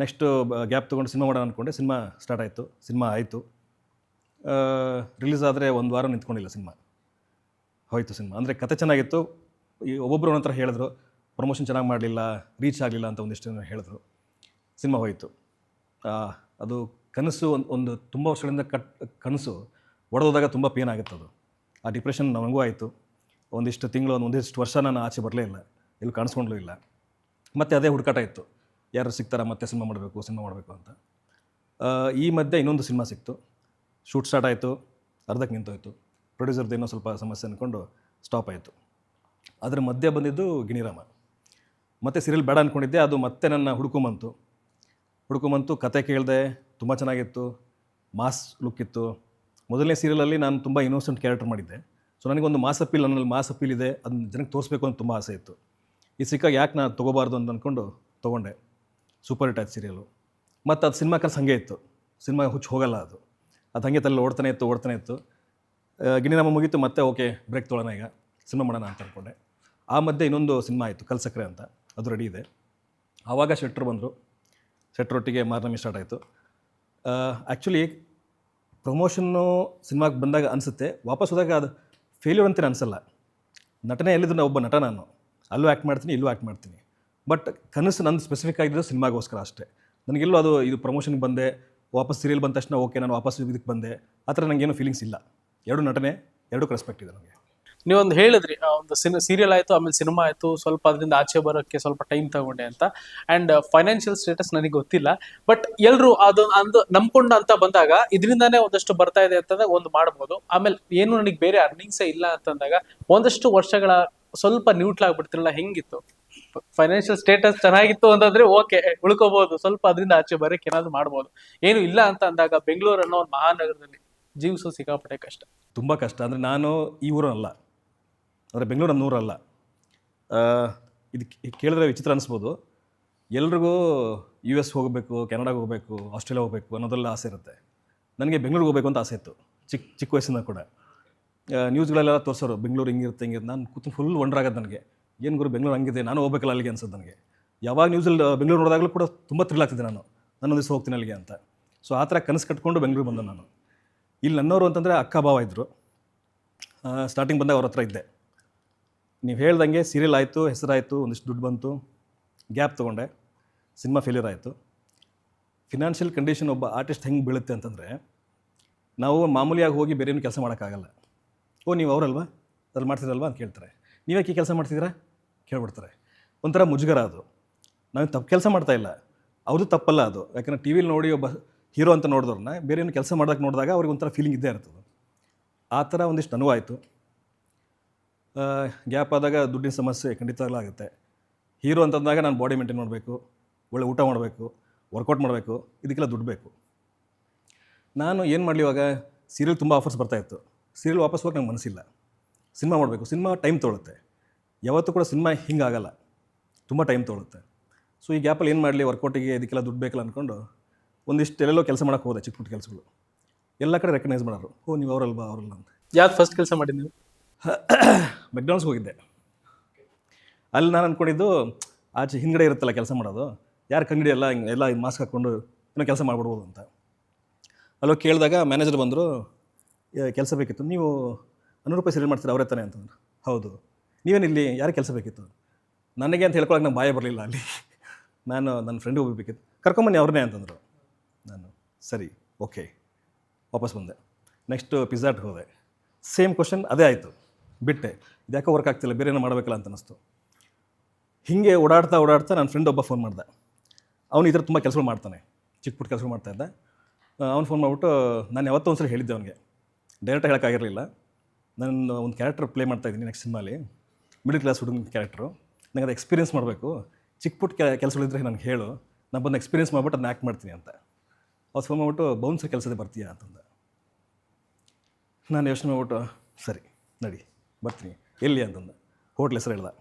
ನೆಕ್ಸ್ಟು ಗ್ಯಾಪ್ ತೊಗೊಂಡು ಸಿನಿಮಾ ಮಾಡೋಣ ಅಂದ್ಕೊಂಡೆ. ಸಿನಿಮಾ ಸ್ಟಾರ್ಟ್ ಆಯಿತು, ಸಿನಿಮಾ ಆಯಿತು. ರಿಲೀಸ್ ಆದರೆ 1 ವಾರ ನಿಂತ್ಕೊಂಡಿಲ್ಲ ಸಿನಿಮಾ, ಹೋಯಿತು ಸಿನಿಮಾ. ಅಂದರೆ ಕತೆ ಚೆನ್ನಾಗಿತ್ತು. ಈ ಒಬ್ಬೊಬ್ಬರು ಒಂಥರ ಹೇಳಿದ್ರು ಪ್ರಮೋಷನ್ ಚೆನ್ನಾಗಿ ಮಾಡಲಿಲ್ಲ, ರೀಚ್ ಆಗಲಿಲ್ಲ ಅಂತ ಒಂದಿಷ್ಟು ಜನ ಹೇಳಿದ್ರು. ಸಿನಿಮಾ ಹೋಯಿತು. ಅದು ಕನಸು ಒಂದು ತುಂಬ ವರ್ಷಗಳಿಂದ ಕನಸು ಒಡೆದೋದಾಗ ತುಂಬ ಪೇನ್ ಆಗುತ್ತೆ. ಅದು ಆ ಡಿಪ್ರೆಷನ್ ನನಗೂ ಆಯಿತು. ಒಂದಿಷ್ಟು ತಿಂಗಳು ಒಂದಿಷ್ಟು ವರ್ಷ ನಾನು ಆಚೆ ಬರಲೇ ಇಲ್ಲ, ಎಲ್ಲೂ ಕಾಣಿಸ್ಕೊಂಡ್ಲೂ ಇಲ್ಲ. ಮತ್ತು ಅದೇ ಹುಡುಕಾಟ ಇತ್ತು, ಯಾರು ಸಿಗ್ತಾರ ಮತ್ತೆ ಸಿನಿಮಾ ಮಾಡಬೇಕು ಅಂತ. ಈ ಮಧ್ಯೆ ಇನ್ನೊಂದು ಸಿನಿಮಾ ಸಿಕ್ತು. ಶೂಟ್ ಸ್ಟಾರ್ಟ್ ಆಯಿತು, ಅರ್ಧಕ್ಕೆ ನಿಂತೋಯ್ತು. ಪ್ರೊಡ್ಯೂಸರ್ದು ಏನೋ ಸ್ವಲ್ಪ ಸಮಸ್ಯೆ ಅಂದ್ಕೊಂಡು ಸ್ಟಾಪ್ ಆಯಿತು. ಅದರ ಮಧ್ಯೆ ಬಂದಿದ್ದು ಗಿಣಿರಾಮ. ಮತ್ತು ಸೀರಿಯಲ್ ಬೇಡ ಅಂದ್ಕೊಂಡಿದ್ದೆ. ಅದು ಮತ್ತೆ ನನ್ನ ಹುಡುಕೊಂಬಂತು. ಕತೆ ಕೇಳಿದೆ, ತುಂಬ ಚೆನ್ನಾಗಿತ್ತು, ಮಾಸ್ ಲುಕ್ ಇತ್ತು. ಮೊದಲನೇ ಸೀರಿಯಲಲ್ಲಿ ನಾನು ತುಂಬ ಇನ್ನೋಸೆಂಟ್ ಕ್ಯಾರೆಕ್ಟರ್ ಮಾಡಿದ್ದೆ. ಸೊ ನನಗೊಂದು ನನ್ನಲ್ಲಿ ಮಾಸ್ ಅಪೀಲ್ ಇದೆ, ಅದನ್ನ ಜನಕ್ಕೆ ತೋರಿಸ್ಬೇಕು ಅಂತ ತುಂಬ ಆಸೆ ಇತ್ತು. ಈ ಸಿಕ್ಕಾಗ ಯಾಕೆ ನಾನು ತೊಗೋಬಾರ್ದು ಅಂತ ಅಂದ್ಕೊಂಡು ತೊಗೊಂಡೆ. ಸೂಪರ್ ಹಿಟ್ ಆಯ್ತು ಸೀರಿಯಲು. ಮತ್ತು ಅದು ಸಿನಿಮಾ ಕನಸು ಹಾಗೆ ಇತ್ತು. ಸಿನಿಮಾ ಹುಚ್ಚು ಹೋಗಲ್ಲ ಅದು ಹಾಗೆ ತಲೆ ಓಡ್ತಾನೆ ಇತ್ತು. ಗಿಣಿರಾಮ ಮುಗೀತು. ಮತ್ತೆ ಓಕೆ ಬ್ರೇಕ್ ತೊಗೊಳ್ಳೋಣ, ಈಗ ಸಿನಿಮಾ ಮಾಡೋಣ ಅಂತ ಅಂದ್ಕೊಂಡೆ. ಆ ಮಧ್ಯೆ ಇನ್ನೊಂದು ಸಿನಿಮಾ ಆಯಿತು, ಕಲ್ಸಕ್ರೆ ಅಂತ. ಅದು ರೆಡಿ ಇದೆ. ಆವಾಗ ಶೆಟ್ರ್ ಬಂದರು. ಶೆಟ್ರೊಟ್ಟಿಗೆ ಮಾರ್ನಮಿ ಸ್ಟಾರ್ಟ್ ಆಯಿತು. ಆ್ಯಕ್ಚುಲಿ ಪ್ರಮೋಷನ್ನು ಸಿನಿಮಾಗೆ ಬಂದಾಗ ಅನಿಸುತ್ತೆ, ವಾಪಸ್ ಹೋದಾಗ ಅದು ಫೇಲ್ಯೂರ್ ಅಂತೇನು ಅನಿಸಲ್ಲ. ನಟನೆ ಎಲ್ಲಿದ್ದು ಒಬ್ಬ ನಟ ನಾನು, ಅಲ್ಲೂ ಆ್ಯಕ್ಟ್ ಮಾಡ್ತೀನಿ, ಇಲ್ಲೂ ಆ್ಯಕ್ಟ್ ಮಾಡ್ತೀನಿ. ಬಟ್ ಕನಸು ನಂದು ಸ್ಪೆಸಿಫಿಕ್ ಆಗಿದ್ದು ಸಿನಿಮಾಗೋಸ್ಕರ ಅಷ್ಟೇ. ನನಗೆಲ್ಲೂ ಇದು ಪ್ರಮೋಷನ್ಗೆ ಬಂದೆ, ವಾಪಸ್ ಸೀರಿಯಲ್ ಬಂದ ತಕ್ಷಣ ಓಕೆ ನಾನು ವಾಪಸ್ ಇದಕ್ಕೆ ಬಂದೆ, ಆ ಥರ ನನಗೇನು ಫೀಲಿಂಗ್ಸ್ ಇಲ್ಲ. ಎರಡು ನಟನೆ, ಎರಡಕ್ಕೂ ರೆಸ್ಪೆಕ್ಟ್ ಇದೆ ನನಗೆ. ನೀವೊಂದು ಹೇಳಿದ್ರಿ ಒಂದು ಸೀರಿಯಲ್ ಆಯಿತು, ಆಮೇಲೆ ಸಿನಿಮಾ ಆಯಿತು, ಸ್ವಲ್ಪ ಅದರಿಂದ ಆಚೆ ಬರೋಕ್ಕೆ ಸ್ವಲ್ಪ ಟೈಮ್ ತಗೊಂಡೆ ಅಂತ. ಆ್ಯಂಡ್ ಫೈನಾನ್ಷಿಯಲ್ ಸ್ಟೇಟಸ್ ನನಗೆ ಗೊತ್ತಿಲ್ಲ, ಬಟ್ ಎಲ್ಲರೂ ಅದು ನಂಬ್ಕೊಂಡು ಅಂತ ಬಂದಾಗ ಇದರಿಂದಾನೇ ಒಂದಷ್ಟು ಬರ್ತಾ ಇದೆ ಅಂತಂದಾಗ ಒಂದು ಮಾಡ್ಬೋದು. ಆಮೇಲೆ ಏನು ನನಗೆ ಬೇರೆ ಅರ್ನಿಂಗ್ಸೇ ಇಲ್ಲ ಅಂತಂದಾಗ ಒಂದಷ್ಟು ವರ್ಷಗಳ ಸ್ವಲ್ಪ ನ್ಯೂಟ್ಲ್ ಆಗ್ಬಿಡ್ತಿರಲ್ಲ, ಹೆಂಗಿತ್ತು ಫೈನಾನ್ಷಿಯಲ್ ಸ್ಟೇಟಸ್? ಚೆನ್ನಾಗಿತ್ತು ಅಂತಂದ್ರೆ ಓಕೆ ಉಳ್ಕೋಬಹುದು, ಸ್ವಲ್ಪ ಅದರಿಂದ ಆಚೆ ಬರೋಕ್ಕೆ ಏನಾದ್ರು ಮಾಡ್ಬೋದು. ಏನು ಇಲ್ಲ ಅಂತ ಅಂದಾಗ ಬೆಂಗಳೂರು ಅನ್ನೋ ಒಂದು ಮಹಾನಗರದಲ್ಲಿ ಜೀವಿಸೋ ಸಿಕ್ಕಾಪಟ್ಟೆ ಕಷ್ಟ, ತುಂಬ ಕಷ್ಟ. ಅಂದರೆ ನಾನು ಈ ಊರಲ್ಲ, ಅಂದರೆ ಬೆಂಗಳೂರು ನನ್ನೂರಲ್ಲ. ಇದು ಕೇಳಿದ್ರೆ ವಿಚಿತ್ರ ಅನಿಸ್ಬೋದು. ಎಲ್ರಿಗೂ US ಹೋಗಬೇಕು, ಕೆನಡಾಗೆ ಹೋಗಬೇಕು, ಆಸ್ಟ್ರೇಲಿಯಾ ಹೋಗಬೇಕು ಅನ್ನೋದೆಲ್ಲ ಆಸೆ ಇರುತ್ತೆ. ನನಗೆ ಬೆಂಗಳೂರಿಗೆ ಹೋಗಬೇಕು ಅಂತ ಆಸೆ ಇತ್ತು ಚಿಕ್ಕ ವಯಸ್ಸಿಂದ ಕೂಡ. ನ್ಯೂಸ್ಗಳೆಲ್ಲ ತೋರಿಸೋರು ಬೆಂಗಳೂರು ಹಿಂಗಿರುತ್ತೆ. ನಾನು ಕೂತು ಫುಲ್ ವಂಡರ್ ಆಗೋದು ನನಗೆ. ಏನು ಗುರು ಬೆಂಗಳೂರು ಹಂಗಿದೆ, ನಾನು ಹೋಗ್ಬೇಕಲ್ಲ ಅಲ್ಲಿಗೆ ಅನ್ಸೋದು ನನಗೆ. ಯಾವಾಗ ನ್ಯೂಸಲ್ಲಿ ಬೆಂಗಳೂರು ನೋಡಿದಾಗಲೂ ಕೂಡ ತುಂಬ ಥ್ರಿಲ್ ಆಗ್ತಿದ್ದೆ ನಾನು ದಿವಸ ಹೋಗ್ತೀನಿ ಅಲ್ಲಿಗೆ ಅಂತ. ಸೊ ಆ ಥರ ಕನಸು ಕಟ್ಕೊಂಡು ಬೆಂಗಳೂರು ಬಂದೆ ನಾನು. ಇಲ್ಲಿ ನನ್ನವರು ಅಂತಂದರೆ ಅಕ್ಕ ಭಾವ ಇದ್ದರು. ಸ್ಟಾರ್ಟಿಂಗ್ ಬಂದಾಗ ಅವ್ರ ಹತ್ರ ಇದ್ದೆ. ನೀವು ಹೇಳ್ದಂಗೆ ಸೀರಿಯಲ್ ಆಯಿತು, ಹೆಸರಾಯಿತು, ಒಂದಿಷ್ಟು ದುಡ್ಡು ಬಂತು, ಗ್ಯಾಪ್ ತೊಗೊಂಡೆ, ಸಿನಿಮಾ ಫೇಲ್ಯೂರ್ ಆಯಿತು. ಫಿನಾನ್ಷಿಯಲ್ ಕಂಡೀಷನ್ ಒಬ್ಬ ಆರ್ಟಿಸ್ಟ್ ಹೆಂಗೆ ಬೀಳುತ್ತೆ ಅಂತಂದರೆ, ನಾವು ಮಾಮೂಲಿಯಾಗಿ ಹೋಗಿ ಬೇರೆ ಏನು ಕೆಲಸ ಮಾಡೋಕ್ಕಾಗಲ್ಲ. ಓ ನೀವು ಅವರಲ್ವಾ, ಅದ್ರಲ್ಲಿ ಮಾಡ್ತಿದ್ರಲ್ವಾ ಅಂತ ಕೇಳ್ತಾರೆ. ನೀವ್ಯಾಕೆ ಈ ಕೆಲಸ ಮಾಡ್ತಿದ್ದೀರಾ ಕೇಳ್ಬಿಡ್ತಾರೆ. ಒಂಥರ ಮುಜುಗರ ಅದು. ನಾವು ತಪ್ಪು ಕೆಲಸ ಮಾಡ್ತಾಯಿಲ್ಲ, ಅವ್ರದ್ದು ತಪ್ಪಲ್ಲ ಅದು. ಯಾಕಂದರೆ ಟಿ ವಿಲಿ ನೋಡಿ ಒಬ್ಬ ಹೀರೋ ಅಂತ ನೋಡಿದವ್ರನ್ನ ಬೇರೆ ಏನು ಕೆಲಸ ನೋಡಿದಾಗ ಅವ್ರಿಗೆ ಒಂಥರ ಫೀಲಿಂಗ್ ಇದ್ದೇ ಇರ್ತದೆ. ಆ ಥರ ಒಂದಿಷ್ಟು ಅನುವಾಯಿತು. ಗ್ಯಾಪ್ ಆದಾಗ ದುಡ್ಡಿನ ಸಮಸ್ಯೆ ಖಂಡಿತವಾಗ್ಲೂ ಆಗುತ್ತೆ. ಹೀರೋ ಅಂತಂದಾಗ ನಾನು ಬಾಡಿ ಮೇಂಟೈನ್ ಮಾಡಬೇಕು, ಒಳ್ಳೆ ಊಟ ಮಾಡಬೇಕು, ವರ್ಕೌಟ್ ಮಾಡಬೇಕು, ಇದಕ್ಕೆಲ್ಲ ದುಡ್ಡು ಬೇಕು. ನಾನು ಏನು ಮಾಡಲಿ, ಇವಾಗ ಸೀರಿಯಲ್ ತುಂಬ ಆಫರ್ಸ್ ಬರ್ತಾಯಿತ್ತು. ಸೀರಿಯಲ್ ವಾಪಸ್ ಹೋಗಿ ನಂಗೆ ಮನಸ್ಸಿಲ್ಲ. ಸಿನಿಮಾ ಮಾಡಬೇಕು, ಸಿನಿಮಾ ಟೈಮ್ ತೊಗೊಳುತ್ತೆ. ಯಾವತ್ತೂ ಕೂಡ ಸಿನಿಮಾ ಹಿಂಗಾಗಲ್ಲ, ತುಂಬ ಟೈಮ್ ತೊಗೊಳುತ್ತೆ. ಸೊ ಈ ಗ್ಯಾಪಲ್ಲಿ ಏನು ಮಾಡಲಿ, ವರ್ಕೌಟಿಗೆ ಇದಕ್ಕೆಲ್ಲ ದುಡ್ಡು ಬೇಕಲ್ಲ ಅಂದ್ಕೊಂಡು ಒಂದಿಷ್ಟು ಎಲ್ಲೆಲ್ಲೋ ಕೆಲಸ ಮಾಡೋಕ್ಕೆ ಹೋದೆ, ಚಿಕ್ಕ ಪುಟ್ಟ ಕೆಲಸಗಳು. ಎಲ್ಲ ಕಡೆ ರೆಕಗ್ನೈಸ್ ಮಾಡೋರು, ಓ ನೀವು ಅವರಲ್ವಾ ಅಂತ. ಯಾವ್ದು ಫಸ್ಟ್ ಕೆಲಸ ಮಾಡಿದ್ದು ನೀವು? ಮೆಕ್ಡಾನಲ್ಸ್ಗೆ ಹೋಗಿದ್ದೆ. ಅಲ್ಲಿ ನಾನು ಅಂದ್ಕೊಂಡಿದ್ದು ಆಚೆ ಹಿಂದ್ಗಡೆ ಇರುತ್ತಲ್ಲ ಕೆಲಸ ಮಾಡೋದು, ಯಾರು ಕಂಗಡಿ ಎಲ್ಲ ಮಾಸ್ಕ್ ಹಾಕ್ಕೊಂಡು ಏನೋ ಕೆಲಸ ಮಾಡ್ಬಿಡ್ಬೋದು ಅಂತ. ಅಲ್ಲೋ ಕೇಳಿದಾಗ ಮ್ಯಾನೇಜರ್ ಬಂದರು, ಕೆಲಸ ಬೇಕಿತ್ತು, ನೀವು 100 ರೂಪಾಯಿ ಸೇಲ್ ಮಾಡ್ತೀರಾ ಅವರೇ ತಾನೆ ಅಂತಂದ್ರು. ಹೌದು. ನೀವೇನಿಲ್ಲಿ ಯಾರು ಕೆಲಸ ಬೇಕಿತ್ತು? ನನಗೆ ಅಂತ ಹೇಳ್ಕೊಳಕ್ಕೆ ನಂಗೆ ಬಾಯ ಬರಲಿಲ್ಲ ಅಲ್ಲಿ. ನಾನು ನನ್ನ ಫ್ರೆಂಡಿಗೆ ಹೋಗ್ಬೇಕಿತ್ತು, ಕರ್ಕೊಂಬನ್ನಿ ಅವ್ರನ್ನೇ ಅಂತಂದರು. ನಾನು ಸರಿ ಓಕೆ ವಾಪಸ್ ಬಂದೆ. ನೆಕ್ಸ್ಟು ಪಿಜ್ಜಾಟ್ಗೆ ಹೋದೆ, ಸೇಮ್ ಕ್ವಶನ್ ಅದೇ ಆಯಿತು, ಬಿಟ್ಟೆ. ಇದು ಯಾಕೋ ವರ್ಕ್ ಆಗ್ತಿಲ್ಲ, ಬೇರೆ ಏನೋ ಮಾಡಬೇಕಲ್ಲ ಅಂತ ಅನ್ನಿಸ್ತು. ಹೀಗೆ ಓಡಾಡ್ತಾ ನನ್ನ ಫ್ರೆಂಡ್ ಒಬ್ಬ ಫೋನ್ ಮಾಡ್ದೆ. ಅವನು ಈ ಥರ ತುಂಬ ಕೆಲಸಗಳು ಮಾಡ್ತಾನೆ, ಚಿಕ್ಕ ಪುಟ್ಟ ಕೆಲಸಗಳು ಮಾಡ್ತಾಯಿದ್ದ. ಅವ್ನು ಫೋನ್ ಮಾಡಿಬಿಟ್ಟು, ನಾನು ಯಾವತ್ತೂ ಒಂದ್ಸಲ ಹೇಳಿದ್ದೆ ಅವನಿಗೆ, ಡೈರೆಕ್ಟಾಗಿ ಹೇಳೋಕ್ಕಾಗಿರಲಿಲ್ಲ, ನಾನು ಒಂದು ಕ್ಯಾರೆಕ್ಟರ್ ಪ್ಲೇ ಮಾಡ್ತಾಯಿದ್ದೀನಿ ನೆಕ್ಸ್ಟ್ ಸಿನಿಮಾಲಿ, ಮಿಡಲ್ ಕ್ಲಾಸ್ ಹುಡುಗನ ಕ್ಯಾರೆಕ್ಟ್ರು, ನನಗೆ ಅದು ಎಕ್ಸ್ಪೀರಿಯನ್ಸ್ ಮಾಡಬೇಕು, ಚಿಕ್ಕ ಪುಟ್ಟ ಕೆಲಸಗಳಿದ್ರೆ ನನಗೆ ಹೇಳು, ನಾನು ಬಂದು ಎಕ್ಸ್ಪೀರಿಯನ್ಸ್ ಮಾಡ್ಬಿಟ್ಟು ಅದನ್ನ ಆ್ಯಕ್ಟ್ ಮಾಡ್ತೀನಿ ಅಂತ. ಅವ್ರು ಫೋನ್ ಮಾಡಿಬಿಟ್ಟು, ಬೌನ್ಸರ್ ಕೆಲಸದೇ ಬರ್ತೀಯಾ ಅಂತಂದ. ನಾನು ಯೋಚನೆ ಮಾಡ್ಬಿಟ್ಟು, ಸರಿ ನಡಿ ಬರ್ತೀನಿ, ಎಲ್ಲಿ ಅಂತಂದ. ಹೋಟ್ಲ್ ಹೆಸರು ಹೇಳ್ದ.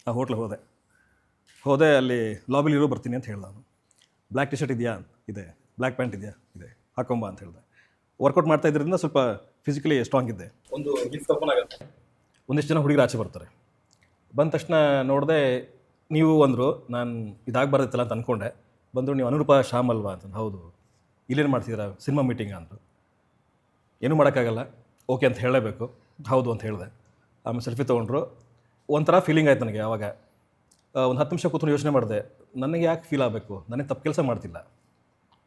ಆ ಹೋಟ್ಲಿಗೆ ಹೋದೆ, ಅಲ್ಲಿ ಲಾಬಿಲಿರೋ ಬರ್ತೀನಿ ಅಂತ ಹೇಳ್ದ. ಅವನು ಬ್ಲ್ಯಾಕ್ ಟಿ ಶರ್ಟ್ ಇದೆಯಾ? ಇದೆ. ಬ್ಲ್ಯಾಕ್ ಪ್ಯಾಂಟ್ ಇದೆಯಾ? ಇದೆ. ಹಾಕೊಂಬ ಅಂತ ಹೇಳ್ದೆ. ವರ್ಕೌಟ್ ಮಾಡ್ತಾ ಇದ್ರಿಂದ ಸ್ವಲ್ಪ ಫಿಸಿಕಲಿ ಸ್ಟ್ರಾಂಗ್ ಇದ್ದೆ. ಒಂದು ಲಿಫ್ಟ್ ಓಪನ್ ಆಗುತ್ತೆ, ಒಂದಿಷ್ಟು ಜನ ಹುಡುಗರು ಆಚೆ ಬರ್ತಾರೆ. ಬಂದ ತಕ್ಷಣ ನೋಡಿದೆ, ನೀವು ಅಂದರು, ನಾನು ಇದಾಗಬಾರ್ದಿತ್ತಲ್ಲ ಅಂತ ಅಂದ್ಕೊಂಡೆ. ಬಂದರು, ನೀವು ಅನುರೂಪ ಶ್ಯಾಮ್ ಅಲ್ವಾ ಅಂತಂದು. ಹೌದು. ಇಲ್ಲೇನು ಮಾಡ್ತಿದ್ದೀರಾ? ಸಿನಿಮಾ ಮೀಟಿಂಗ್ ಅಂದರು. ಏನೂ ಮಾಡೋಕ್ಕಾಗಲ್ಲ, ಓಕೆ ಅಂತ ಹೇಳಲೇಬೇಕು. ಹೌದು ಅಂತ ಹೇಳಿದೆ. ಆಮೇಲೆ ಸೆಲ್ಫಿ ತೊಗೊಂಡ್ರು. ಒಂಥರ ಫೀಲಿಂಗ್ ಆಯ್ತು ನನಗೆ. ಆವಾಗ ಒಂದು 10 ನಿಮಿಷ ಕೂತ್ಕೊಂಡು ಯೋಚನೆ ಮಾಡಿದೆ, ನನಗೆ ಯಾಕೆ ಫೀಲ್ ಆಗಬೇಕು, ನನಗೆ ತಪ್ಪು ಕೆಲಸ ಮಾಡ್ತಿಲ್ಲ,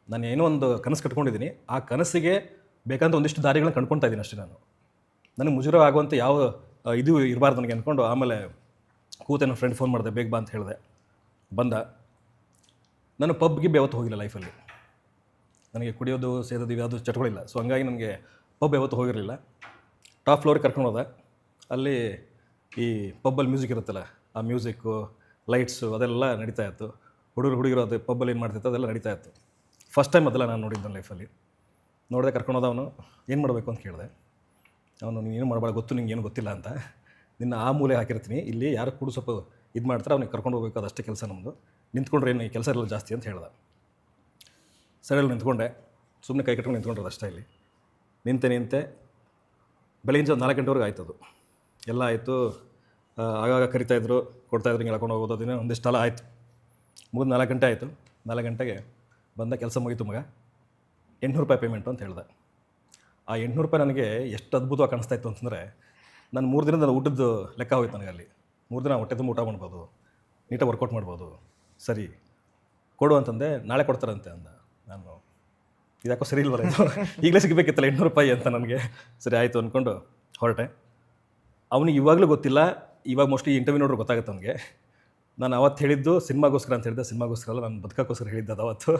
ನಾನು ಏನೋ ಒಂದು ಕನಸು ಕಟ್ಕೊಂಡಿದ್ದೀನಿ, ಆ ಕನಸಿಗೆ ಬೇಕಂತ ಒಂದಿಷ್ಟು ದಾರಿಗಳನ್ನ ಕಂಡ್ಕೊಳ್ತಾ ಇದ್ದೀನಿ ಅಷ್ಟೇ. ನನಗೆ ಮುಜುಗರ ಆಗುವಂಥ ಯಾವ ಇದು ಇರಬಾರ್ದು ನನಗೆ ಅಂದ್ಕೊಂಡು ಆಮೇಲೆ ಕೂತೆ ನನ್ನ ಫ್ರೆಂಡ್ ಫೋನ್ ಮಾಡಿದೆ, ಬೇಗ ಬಾ ಅಂತ ಹೇಳಿದೆ. ಬಂದ. ನಾನು ಪಬ್ಗೆ ಯಾವತ್ತೂ ಹೋಗಿಲ್ಲ ಲೈಫಲ್ಲಿ. ನನಗೆ ಕುಡಿಯೋದು ಸೇದೋದು ಯಾವುದು ಚಟಗಳಿಲ್ಲ. ಸೊ ಹಂಗಾಗಿ ನನಗೆ ಪಬ್ ಯಾವತ್ತೂ ಹೋಗಿರಲಿಲ್ಲ. ಟಾಪ್ ಫ್ಲೋರಿಗೆ ಕರ್ಕೊಂಡು ಹೋದೆ. ಅಲ್ಲಿ ಈ ಪಬ್ಬಲ್ಲಿ ಮ್ಯೂಸಿಕ್ ಇರುತ್ತಲ್ಲ, ಆ ಮ್ಯೂಸಿಕ್ಕು, ಲೈಟ್ಸು ಅದೆಲ್ಲ ನಡೀತಾ ಇತ್ತು. ಹುಡುಗರು ಅದು ಪಬ್ಬಲ್ಲಿ ಏನು ಮಾಡ್ತಿತ್ತು ಅದೆಲ್ಲ ನಡೀತಾ ಇತ್ತು. ಫಸ್ಟ್ ಟೈಮ್ ಅದೆಲ್ಲ ನಾನು ನೋಡಿದ್ದೆ ಲೈಫಲ್ಲಿ. ನೋಡಿದೆ, ಕರ್ಕೊಂಡೋದ. ಅವನು ಏನು ಮಾಡಬೇಕು ಅಂತ ಕೇಳಿದೆ. ಅವನು ನೀನು ಮಾಡಬೇಡ, ಗೊತ್ತು ನಿಂಗೆ ಏನು ಗೊತ್ತಿಲ್ಲ ಅಂತ, ನಿನ್ನ ಆ ಮೂಲೆ ಹಾಕಿರ್ತೀನಿ, ಇಲ್ಲಿ ಯಾರು ಕೂಡ ಸ್ವಲ್ಪ ಇದು ಮಾಡ್ತಾರೆ ಅವ್ನಿಗೆ ಕರ್ಕೊಂಡು ಹೋಗ್ಬೇಕು, ಅದಷ್ಟೇ ಕೆಲಸ ನಮ್ಮದು, ನಿಂತ್ಕೊಂಡ್ರೆ ಏನು ಕೆಲಸ ಇರಲ್ಲ ಜಾಸ್ತಿ ಅಂತ ಹೇಳ್ದೆ. ಸರಿಯಲ್ಲಿ ನಿಂತ್ಕೊಂಡೆ, ಸುಮ್ಮನೆ ಕೈ ಕಟ್ಕೊಂಡು ನಿಂತ್ಕೊಂಡ್ರೆ ಅಷ್ಟೇ. ಇಲ್ಲಿ ನಿಂತೆ ಬೆಳಗಿನ 4 ಗಂಟೆವರೆಗೆ ಆಯ್ತು. ಅದು ಎಲ್ಲ ಆಯಿತು. ಆಗಾಗ ಕರಿತಾಯಿದ್ರು, ಕೊಡ್ತಾಯಿದ್ರು, ಹಿಂಗೆ ಹೇಳ್ಕೊಂಡು ಹೋಗೋದು, ದಿನ ಒಂದಿಷ್ಟೆಲ್ಲ ಆಯಿತು. ಮುಗಿದು 4 ಗಂಟೆ ಆಯಿತು. 4 ಗಂಟೆಗೆ ಬಂದ, ಕೆಲಸ ಮುಗೀತು ಮಗ, 800 ರೂಪಾಯಿ ಪೇಮೆಂಟು ಅಂತ ಹೇಳ್ದೆ. ಆ 800 ರೂಪಾಯಿ ನನಗೆ ಎಷ್ಟು ಅದ್ಭುತವಾಗಿ ಕಾಣಿಸ್ತಾ ಇತ್ತು ಅಂತಂದರೆ, ನಾನು 3 ದಿನದ ಊಟದ್ದು ಲೆಕ್ಕ ಹೋಯ್ತು ನನಗೆ. ಅಲ್ಲಿ 3 ದಿನ ಹೊಟ್ಟೆ ತುಂಬ ಊಟ ಮಾಡ್ಬೋದು, ನೀಟಾಗಿ ವರ್ಕೌಟ್ ಮಾಡ್ಬೋದು. ಸರಿ ಕೊಡು ಅಂತಂದೆ. ನಾಳೆ ಕೊಡ್ತಾರಂತೆ ಅಂದ. ನಾನು ಇದ್ಯಾಕೋ ಸರಿ ಇಲ್ವಲ್ಲ, ಇದು ಈಗಲೇ ಸಿಗಬೇಕಿತ್ತಲ್ಲ 800 ರೂಪಾಯಿ ಅಂತ ನನಗೆ. ಸರಿ ಆಯಿತು ಅಂದ್ಕೊಂಡು ಹೊರಟೆ. ಅವನಿಗೆ ಇವಾಗಲೂ ಗೊತ್ತಿಲ್ಲ, ಇವಾಗ ಮೋಸ್ಟ್ಲಿ ಇಂಟರ್ವ್ಯೂ ನೋಡ್ರೆ ಗೊತ್ತಾಗುತ್ತೆ ಅವನಿಗೆ. ನಾನು ಅವತ್ತು ಹೇಳಿದ್ದು ಸಿನಿಮಾಗೋಸ್ಕರ ಅಂತ ಹೇಳಿದ್ದೆ, ಸಿನಿಮಾಗೋಸ್ಕರ ಅಲ್ಲ, ನಾನು ಬದುಕೋಕ್ಕೋಸ್ಕರ ಹೇಳಿದ್ದೆ ಅದು ಅವತ್ತು.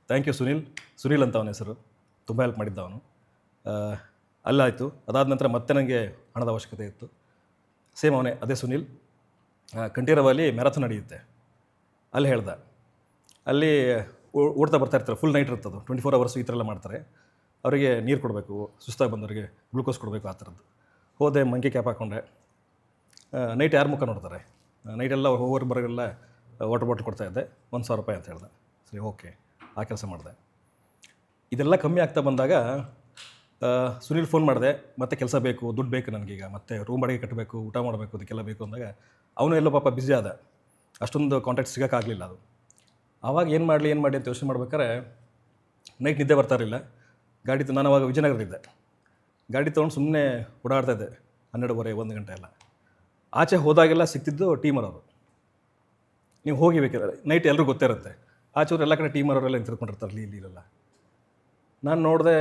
ಥ್ಯಾಂಕ್ ಯು ಸುನೀಲ್ ಅಂತ ಅವನ ಹೆಸರು, ತುಂಬ ಹೆಲ್ಪ್ ಮಾಡಿದ್ದ ಅವನು. ಅಲ್ಲಾಯಿತು. ಅದಾದ ನಂತರ ಮತ್ತೆ ನನಗೆ ಹಣದ ಅವಶ್ಯಕತೆ ಇತ್ತು. ಸೇಮ್ ಅವನೇ, ಅದೇ ಸುನೀಲ್. ಕಂಠೀರವಲ್ಲಿ ಮ್ಯಾರಥಾನ್ ನಡೆಯುತ್ತೆ, ಅಲ್ಲಿ ಹೇಳ್ದ. ಅಲ್ಲಿ ಓಡ್ತಾ ಬರ್ತಾ ಇರ್ತಾರೆ, ಫುಲ್ ನೈಟ್ ಇರ್ತದೆ, 24 ಅವರ್ಸ್ ಈ ಥರ ಎಲ್ಲ ಮಾಡ್ತಾರೆ. ಅವರಿಗೆ ನೀರು ಕೊಡಬೇಕು, ಸುಸ್ತಾಗಿ ಬಂದವರಿಗೆ ಗ್ಲೂಕೋಸ್ ಕೊಡಬೇಕು, ಆ ಥರದ್ದು. ಹೋದೆ, ಮಂಕಿ ಕ್ಯಾಪ್ ಹಾಕ್ಕೊಂಡೆ. ನೈಟ್ ಯಾರು ಮುಖ ನೋಡ್ತಾರೆ, ನೈಟೆಲ್ಲ ಹೋಗೋರು ಬರೋರೆಲ್ಲ ವಾಟರ್ ಬಾಟ್ಲ್ ಕೊಡ್ತಾಯಿದ್ದೆ. 1000 ರೂಪಾಯಿ ಅಂತ ಹೇಳ್ದೆ. ಸರಿ ಓಕೆ, ಆ ಕೆಲಸ ಮಾಡಿದೆ. ಇದೆಲ್ಲ ಕಮ್ಮಿ ಆಗ್ತಾ ಬಂದಾಗ ಸುನೀಲ್ ಫೋನ್ ಮಾಡಿದೆ, ಮತ್ತೆ ಕೆಲಸ ಬೇಕು, ದುಡ್ಡು ಬೇಕು ನನಗೀಗ, ಮತ್ತೆ ರೂಮ್ ಬಾಡಿಗೆ ಕಟ್ಟಬೇಕು, ಊಟ ಮಾಡಬೇಕು, ಅದಕ್ಕೆಲ್ಲ ಬೇಕು ಅಂದಾಗ ಅವನು ಎಲ್ಲೋ ಪಾಪ ಬ್ಯುಸಿ ಆದ. ಅಷ್ಟೊಂದು ಕಾಂಟ್ಯಾಕ್ಟ್ ಸಿಗೋಕ್ಕಾಗಲಿಲ್ಲ ಅದು. ಆವಾಗ ಏನು ಮಾಡಲಿ ಅಂತ ಯೋಚನೆ ಮಾಡ್ಬೇಕಾದ್ರೆ ನೈಟ್ ನಿದ್ದೆ ಬರ್ತಾ ಇರಲಿಲ್ಲ. ನಾನು ಅವಾಗ ವಿಜಯನಗರದಿದ್ದೆ. ಗಾಡಿ ತೊಗೊಂಡು ಸುಮ್ಮನೆ ಓಡಾಡ್ತಾಯಿದ್ದೆ, 12:30, 1 ಗಂಟೆ ಎಲ್ಲ. ಆಚೆ ಹೋದಾಗೆಲ್ಲ ಸಿಗ್ತಿದ್ದು ಟೀಮರವರು. ನೀವು ಹೋಗಿ ಬೇಕಾದ್ರೆ ನೈಟ್ ಎಲ್ಲರೂ ಗೊತ್ತೇ ಇರುತ್ತೆ, ಆಚೆವ್ರು ಎಲ್ಲ ಕಡೆ ಟೀಮರವರೆಲ್ಲ ನಿಂತ್ಕೊಂಡಿರ್ತಾರೆ ಇಲ್ಲೆಲ್ಲ. ನಾನು ನೋಡಿದೆ,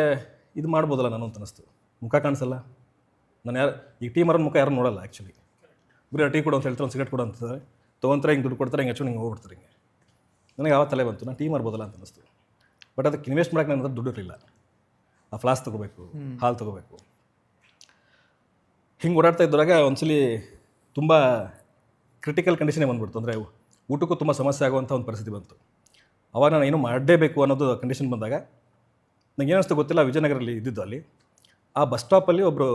ಇದು ಮಾಡ್ಬೋದಲ್ಲ ನಾನು ಅಂತ ಅನ್ನಿಸ್ತು. ಮುಖ ಕಾಣಿಸಲ್ಲ, ನಾನು ಈ ಟೀಮರ ಮುಖ ಯಾರು ನೋಡಲ್ಲ ಆ್ಯಕ್ಚುಲಿ. ಬರೀ ಟೀ ಕೊಡು ಅಂತ ಹೇಳ್ತಾರೆ, ಒಂದು ಸಿಗರೇಟ್ ಕೊಡು ಅಂತಾರೆ, ತೊಗೊಂತಾರೆ, ಹಿಂಗೆ ದುಡ್ಡು ಕೊಡ್ತಾರೆ, ಹಿಂಗೆ ಹಚ್ಚು ಹಿಂಗೆ ಹೋಗ್ಬಿಡ್ತಾರೆ. ಹಿಂಗೆ ನನಗೆ ಆವತ್ತು ತಲೆ ಬಂತು, ನಾನು ಟೀ ಮಾಡ್ಬೋದಲ್ಲ ಅಂತ ಅನ್ನಿಸ್ತು. ಬಟ್ ಅದಕ್ಕೆ ಇನ್ವೆಸ್ಟ್ ಮಾಡೋಕ್ಕೆ ನನ್ನ ದುಡ್ಡು ಇರಲಿಲ್ಲ. ಆ ಫ್ಲಾಸ್ಕ್ ತೊಗೋಬೇಕು, ಹಾಲು ತೊಗೋಬೇಕು. ಹಿಂಗೆ ಓಡಾಡ್ತಾ ಇದ್ದಾಗ ಒಂದ್ಸಲಿ ತುಂಬ ಕ್ರಿಟಿಕಲ್ ಕಂಡೀಷನೇ ಬಂದುಬಿಡ್ತು. ಅಂದರೆ ಊಟಕ್ಕೂ ತುಂಬ ಸಮಸ್ಯೆ ಆಗುವಂಥ ಒಂದು ಪರಿಸ್ಥಿತಿ ಬಂತು. ಅವಾಗ ನಾನು ಏನೂ ಮಾಡಲೇಬೇಕು ಅನ್ನೋದು ಕಂಡೀಷನ್ ಬಂದಾಗ ನನಗೆ ಏನಿಸ್ತು ಗೊತ್ತಿಲ್ಲ, ವಿಜಯನಗರಲ್ಲಿ ಇದ್ದಿದ್ದು ಅಲ್ಲಿ. ಆ ಬಸ್ ಸ್ಟಾಪಲ್ಲಿ ಒಬ್ಬರು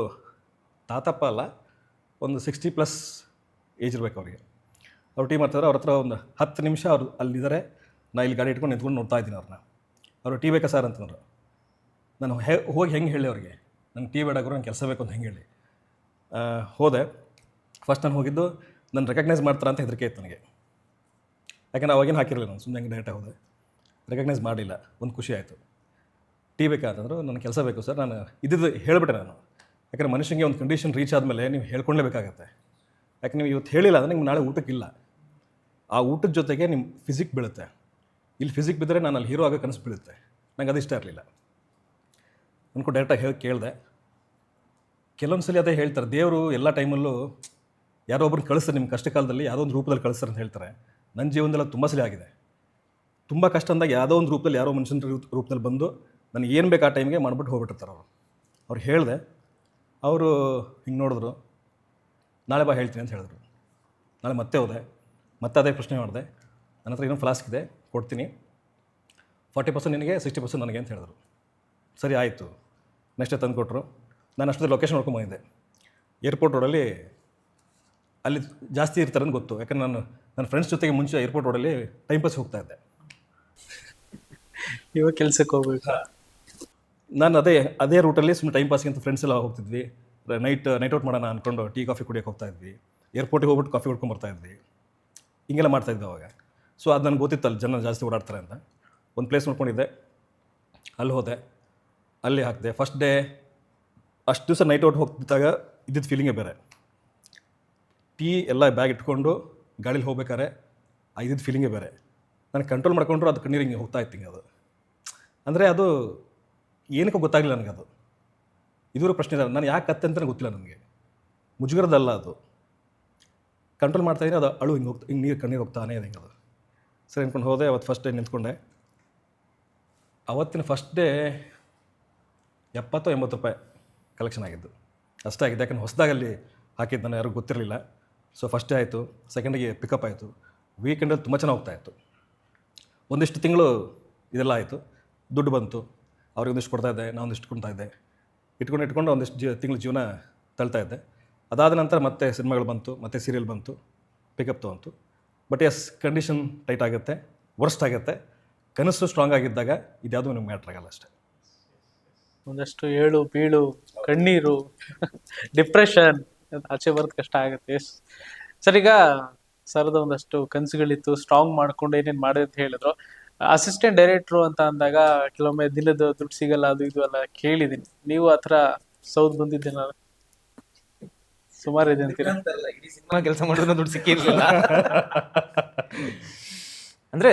ತಾತಪ್ಪ ಅಲ್ಲ, ಒಂದು 60+ ಏಜ್ ಇರಬೇಕು ಅವರಿಗೆ. ಅವ್ರು ಟೀ ಮಾಡ್ತಾರೆ, ಅವ್ರ ಹತ್ರ ಒಂದು 10 ನಿಮಿಷ ಅವ್ರು ಅಲ್ಲಿದ್ದಾರೆ, ನಾನು ಇಲ್ಲಿ ಗಾಡಿ ಇಟ್ಕೊಂಡು ನಿಂತ್ಕೊಂಡು ನೋಡ್ತಾ ಇದ್ದೀನಿ ಅವ್ರನ್ನ. ಅವರು ಟೀ ಬೇಕಾ ಸರ್ ಅಂತಂದ್ರು. ನಾನು ಹೋಗಿ ಹೆಂಗೆ ಹೇಳಿ ಅವ್ರಿಗೆ, ನಂಗೆ ಟೀ ಬೇಡಾಗ್ರು, ನಂಗೆ ಕೆಲಸ ಬೇಕು ಅಂತ ಹೆಂಗೆ ಹೇಳಿ. ಹೋದೆ. ಫಸ್ಟ್ ನಾನು ಹೋಗಿದ್ದು ನಾನು ರೆಕಗ್ನೈಸ್ ಮಾಡ್ತಾರೆ ಅಂತ ಹೆದರಿಕೆ ಇತ್ತು ನನಗೆ. ಯಾಕಂದ್ರೆ ಅವಾಗೇನು ಹಾಕಿರಲಿಲ್ಲ, ನಾನು ಸುಮ್ಮನೆ ಹಂಗೆ ಡೈರೆಕ್ಟಾಗಿ ಹೋದೆ. ರೆಕಗ್ನೈಸ್ ಮಾಡಲಿಲ್ಲ. ಒಂದು ಖುಷಿ ಆಯಿತು. ಟೀ ಬೇಕಾ ಅಂತಂದ್ರು. ನನಗೆ ಕೆಲಸ ಬೇಕು ಸರ್, ನಾನು ಇದ್ದಿದ್ದು ಹೇಳಿಬಿಟ್ಟೆ ನಾನು. ಯಾಕಂದರೆ ಮನುಷ್ಯನಿಗೆ ಒಂದು ಕಂಡೀಷನ್ ರೀಚ್ ಆದಮೇಲೆ ನೀವು ಹೇಳ್ಕೊಳ್ಳೇಬೇಕಾಗತ್ತೆ. ಯಾಕೆ ನೀವು ಇವತ್ತು ಹೇಳಿಲ್ಲ ಅಂದರೆ ನಿಮ್ಗೆ ನಾಳೆ ಊಟಕ್ಕಿಲ್ಲ. ಆ ಊಟದ ಜೊತೆಗೆ ನಿಮ್ಮ ಫಿಸಿಕ್ ಬೀಳುತ್ತೆ. ಇಲ್ಲಿ ಫಿಸಿಕ್ ಬಿದ್ದರೆ ನಾನು ಅಲ್ಲಿ ಹೀರೋ ಆಗೋ ಕನಸು ಬೀಳುತ್ತೆ. ನಂಗೆ ಅದು ಇಷ್ಟ ಇರಲಿಲ್ಲ. ಅನ್ಕೊಂಡು ಡೈರೆಕ್ಟಾಗಿ ಹೇಳಿ ಕೇಳಿದೆ. ಕೆಲವೊಂದು ಸಲ ಅದೇ ಹೇಳ್ತಾರೆ, ದೇವರು ಎಲ್ಲ ಟೈಮಲ್ಲೂ ಯಾರೋ ಒಬ್ರನ್ನ ಕಳಿಸ್ತಾರೆ, ನಿಮ್ಮ ಕಷ್ಟ ಕಾಲದಲ್ಲಿ ಯಾವುದೋ ಒಂದು ರೂಪದಲ್ಲಿ ಕಳಿಸ್ತಾರೆ ಅಂತ ಹೇಳ್ತಾರೆ. ನನ್ನ ಜೀವನದಲ್ಲಿ ತುಂಬ ಸಲ ಆಗಿದೆ. ತುಂಬ ಕಷ್ಟ ಅಂದಾಗ ಯಾವುದೋ ಒಂದು ರೂಪದಲ್ಲಿ ಯಾರೋ ಮನುಷ್ಯನ ರೂಪದಲ್ಲಿ ಬಂದು ನನಗೆ ಏನು ಬೇಕು ಆ ಟೈಮ್ಗೆ ಮಾಡಿಬಿಟ್ಟು ಹೋಗ್ಬಿಟ್ಟಿರ್ತಾರೆ ಅವರು. ಅವ್ರು ಹೇಳಿದೆ, ಅವರು ಹಿಂಗೆ ನೋಡಿದ್ರು, ನಾಳೆ ಬಾ ಹೇಳ್ತೀನಿ ಅಂತ ಹೇಳಿದ್ರು. ನಾಳೆ ಮತ್ತೆ ಹೋದೆ, ಮತ್ತೆ ಅದೇ ಪ್ರಶ್ನೆ ಮಾಡಿದೆ. ನನ್ನ ಹತ್ರ ಇನ್ನೊಂದು ಫ್ಲಾಸ್ಕ್ ಇದೆ, ಕೊಡ್ತೀನಿ, 40% ನಿನಗೆ 60% ನನಗೆ ಅಂತ ಹೇಳಿದ್ರು. ಸರಿ ಆಯಿತು. ನೆಕ್ಸ್ಟ್ ತಂದು ಕೊಟ್ಟರು. ನಾನು ಅಷ್ಟೊಂದು ಲೊಕೇಶನ್ ನೋಡ್ಕೊಂಬಂದಿದ್ದೆ. ಏರ್ಪೋರ್ಟ್ ರೋಡಲ್ಲಿ ಅಲ್ಲಿ ಜಾಸ್ತಿ ಇರ್ತಾರೆ ಅಂತ ಗೊತ್ತು. ಯಾಕಂದ್ರೆ ನಾನು ನನ್ನ ಫ್ರೆಂಡ್ಸ್ ಜೊತೆಗೆ ಮುಂಚೆ ಏರ್ಪೋರ್ಟ್ ರೋಡಲ್ಲಿ ಟೈಮ್ ಪಾಸ್ ಹೋಗ್ತಾ ಇದ್ದೆ. ಇವಾಗ ಕೆಲ್ಸಕ್ಕೆ ಹೋಗ್ಬೇಕು. ನಾನು ಅದೇ ರೂಟಲ್ಲಿ ಸುಮ್ಮನೆ ಟೈಮ್ ಪಾಸ್ಗೆ ಅಂತ ಫ್ರೆಂಡ್ಸ್ ಎಲ್ಲ ಹೋಗ್ತಿದ್ವಿ. ನೈಟ್ ಔಟ್ ಮಾಡೋಣ ಅಂದ್ಕೊಂಡು ಟೀ ಕಾಫಿ ಕುಡಿಯೋಕೆ ಹೋಗ್ತಾ ಇದ್ವಿ. ಏರ್ಪೋರ್ಟಿಗೆ ಹೋಗ್ಬಿಟ್ಟು ಕಾಫಿ ಕುಡ್ಕೊಂಡು ಬರ್ತಾ ಇದ್ವಿ. ಹಿಂಗೆಲ್ಲ ಮಾಡ್ತಾಯಿದ್ವಿ ಅವಾಗ. ಸೊ ಅದು ನನಗೆ ಗೊತ್ತಿತ್ತು ಅಲ್ಲಿ ಜನ ಜಾಸ್ತಿ ಓಡಾಡ್ತಾರೆ ಅಂತ. ಒಂದು ಪ್ಲೇಸ್ ನೋಡ್ಕೊಂಡಿದ್ದೆ, ಅಲ್ಲಿ ಹೋದೆ, ಅಲ್ಲಿ ಹಾಕಿದೆ. ಫಸ್ಟ್ ಡೇ ಅಷ್ಟು ದಿವಸ ನೈಟ್ ಔಟ್ ಹೋಗ್ತಿದ್ದಾಗ ಇದ್ದಿದ್ದು ಫೀಲಿಂಗೇ ಬೇರೆ. ಟೀ ಎಲ್ಲ ಬ್ಯಾಗ್ ಇಟ್ಕೊಂಡು ಗಾಡೀಲಿ ಹೋಗ್ಬೇಕಾದ್ರೆ ಇದ್ದಿದ್ದು ಫೀಲಿಂಗೇ ಬೇರೆ. ನಾನು ಕಂಟ್ರೋಲ್ ಮಾಡ್ಕೊಂಡ್ರು ಅದು ಕಣ್ಣೀರು ಹಿಂಗೆ ಹೋಗ್ತಾ ಇತ್ತು. ಹಿಂಗೆ ಅದು ಅಂದರೆ ಅದು ಏನಕ್ಕೂ ಗೊತ್ತಾಗಲಿಲ್ಲ ನನಗೆ. ಅದು ಇದುವರೆಗೂ ಪ್ರಶ್ನೆ ಇದೆ, ನಾನು ಯಾಕೆ ಕತ್ತೆ ಅಂತಲೇ ಗೊತ್ತಿಲ್ಲ ನನಗೆ. ಮುಜುಗರದಲ್ಲ ಅದು, ಕಂಟ್ರೋಲ್ ಮಾಡ್ತಾಯಿದ್ದೀನಿ. ಅದು ಅಳು ಹಿಂಗೆ ನೀರು ಕಣ್ಣೀರು ಹೋಗ್ತಾನೆ ಇದೆ ಹಿಂಗೆ. ಅದು ಸರಿ ಅಂದ್ಕೊಂಡು ಹೋದೆ. ಅವತ್ತು ಫಸ್ಟ್ ಡೇ ನಿಂತ್ಕೊಂಡೆ. ಅವತ್ತಿನ ಫಸ್ಟ್ ಡೇ 70-80 ರೂಪಾಯಿ ಕಲೆಕ್ಷನ್ ಆಗಿದ್ದು ಅಷ್ಟೇ ಆಗಿದೆ. ಯಾಕಂದ್ರೆ ಹೊಸದಾಗಲ್ಲಿ ಹಾಕಿದ್ದು ನಾನು ಯಾರಿಗೂ ಗೊತ್ತಿರಲಿಲ್ಲ. ಸೊ ಫಸ್ಟ್ ಡೇ ಆಯಿತು. ಸೆಕೆಂಡಿಗೆ ಪಿಕಪ್ ಆಯಿತು. ವೀಕೆಂಡಲ್ಲಿ ತುಂಬ ಚೆನ್ನಾಗಿ ಹೋಗ್ತಾಯಿತ್ತು. ಒಂದಿಷ್ಟು ತಿಂಗಳು ಇದೆಲ್ಲ ಆಯಿತು. ದುಡ್ಡು ಬಂತು. ಅವ್ರಿಗೆ ಒಂದಿಷ್ಟು ಕೊಡ್ತಾಯಿದ್ದೆ, ನಾನು ಒಂದಿಷ್ಟು ಕೊಡ್ತಾಯಿದ್ದೆ. ಇಟ್ಕೊಂಡು ಒಂದಿಷ್ಟು ತಿಂಗಳು ಜೀವನ ತಳ್ತಾಯಿದ್ದೆ. ಅದಾದ ನಂತರ ಮತ್ತೆ ಸಿನಿಮಾಗಳು ಬಂತು, ಮತ್ತೆ ಸೀರಿಯಲ್ ಬಂತು, ಪಿಕಪ್ ತೊಗೊಂತು. ಬಟ್ ಎಸ್, ಕಂಡೀಷನ್ ಟೈಟ್ ಆಗುತ್ತೆ, ವರ್ಸ್ಟ್ ಆಗುತ್ತೆ. ಕನಸು ಸ್ಟ್ರಾಂಗ್ ಆಗಿದ್ದಾಗ ಇದ್ಯಾವುದೂ ನಿಮ್ಗೆ ಮ್ಯಾಟ್ರ್ ಆಗಲ್ಲ ಅಷ್ಟೇ. ಒಂದಷ್ಟು ಏಳು ಬೀಳು, ಕಣ್ಣೀರು, ಡಿಪ್ರೆಷನ್, ಆಚೆ ಬರೋದು ಕಷ್ಟ ಆಗುತ್ತೆ. ಸರ್, ಈಗ ಸರ್ದ ಒಂದಷ್ಟು ಕನಸುಗಳಿತ್ತು, ಸ್ಟ್ರಾಂಗ್ ಮಾಡ್ಕೊಂಡು ಏನೇನು ಮಾಡಿದೆ ಅಂತ ಹೇಳಿದ್ರು. ಅಸಿಸ್ಟೆಂಟ್ ಡೈರೆಕ್ಟ್ರು ಅಂತ ಅಂದಾಗ ಕೆಲವೊಮ್ಮೆ ದಿನದ ದುಡ್ಡು ಸಿಗಲ್ಲ, ಅದು ಇದು ಎಲ್ಲ ಕೇಳಿದ್ದೀನಿ. ನೀವು ಆ ಥರ ಸೌದ್ ಬಂದಿದ್ದೇನ? ಸುಮಾರು ಇದೆ ಅಂತೀರಾ? ಇಡೀ ಸಿನಿಮಾ ಕೆಲಸ ಮಾಡಿದ್ರೆ ದುಡ್ಡು ಸಿಕ್ಕಿರಲಿಲ್ಲ. ಅಂದರೆ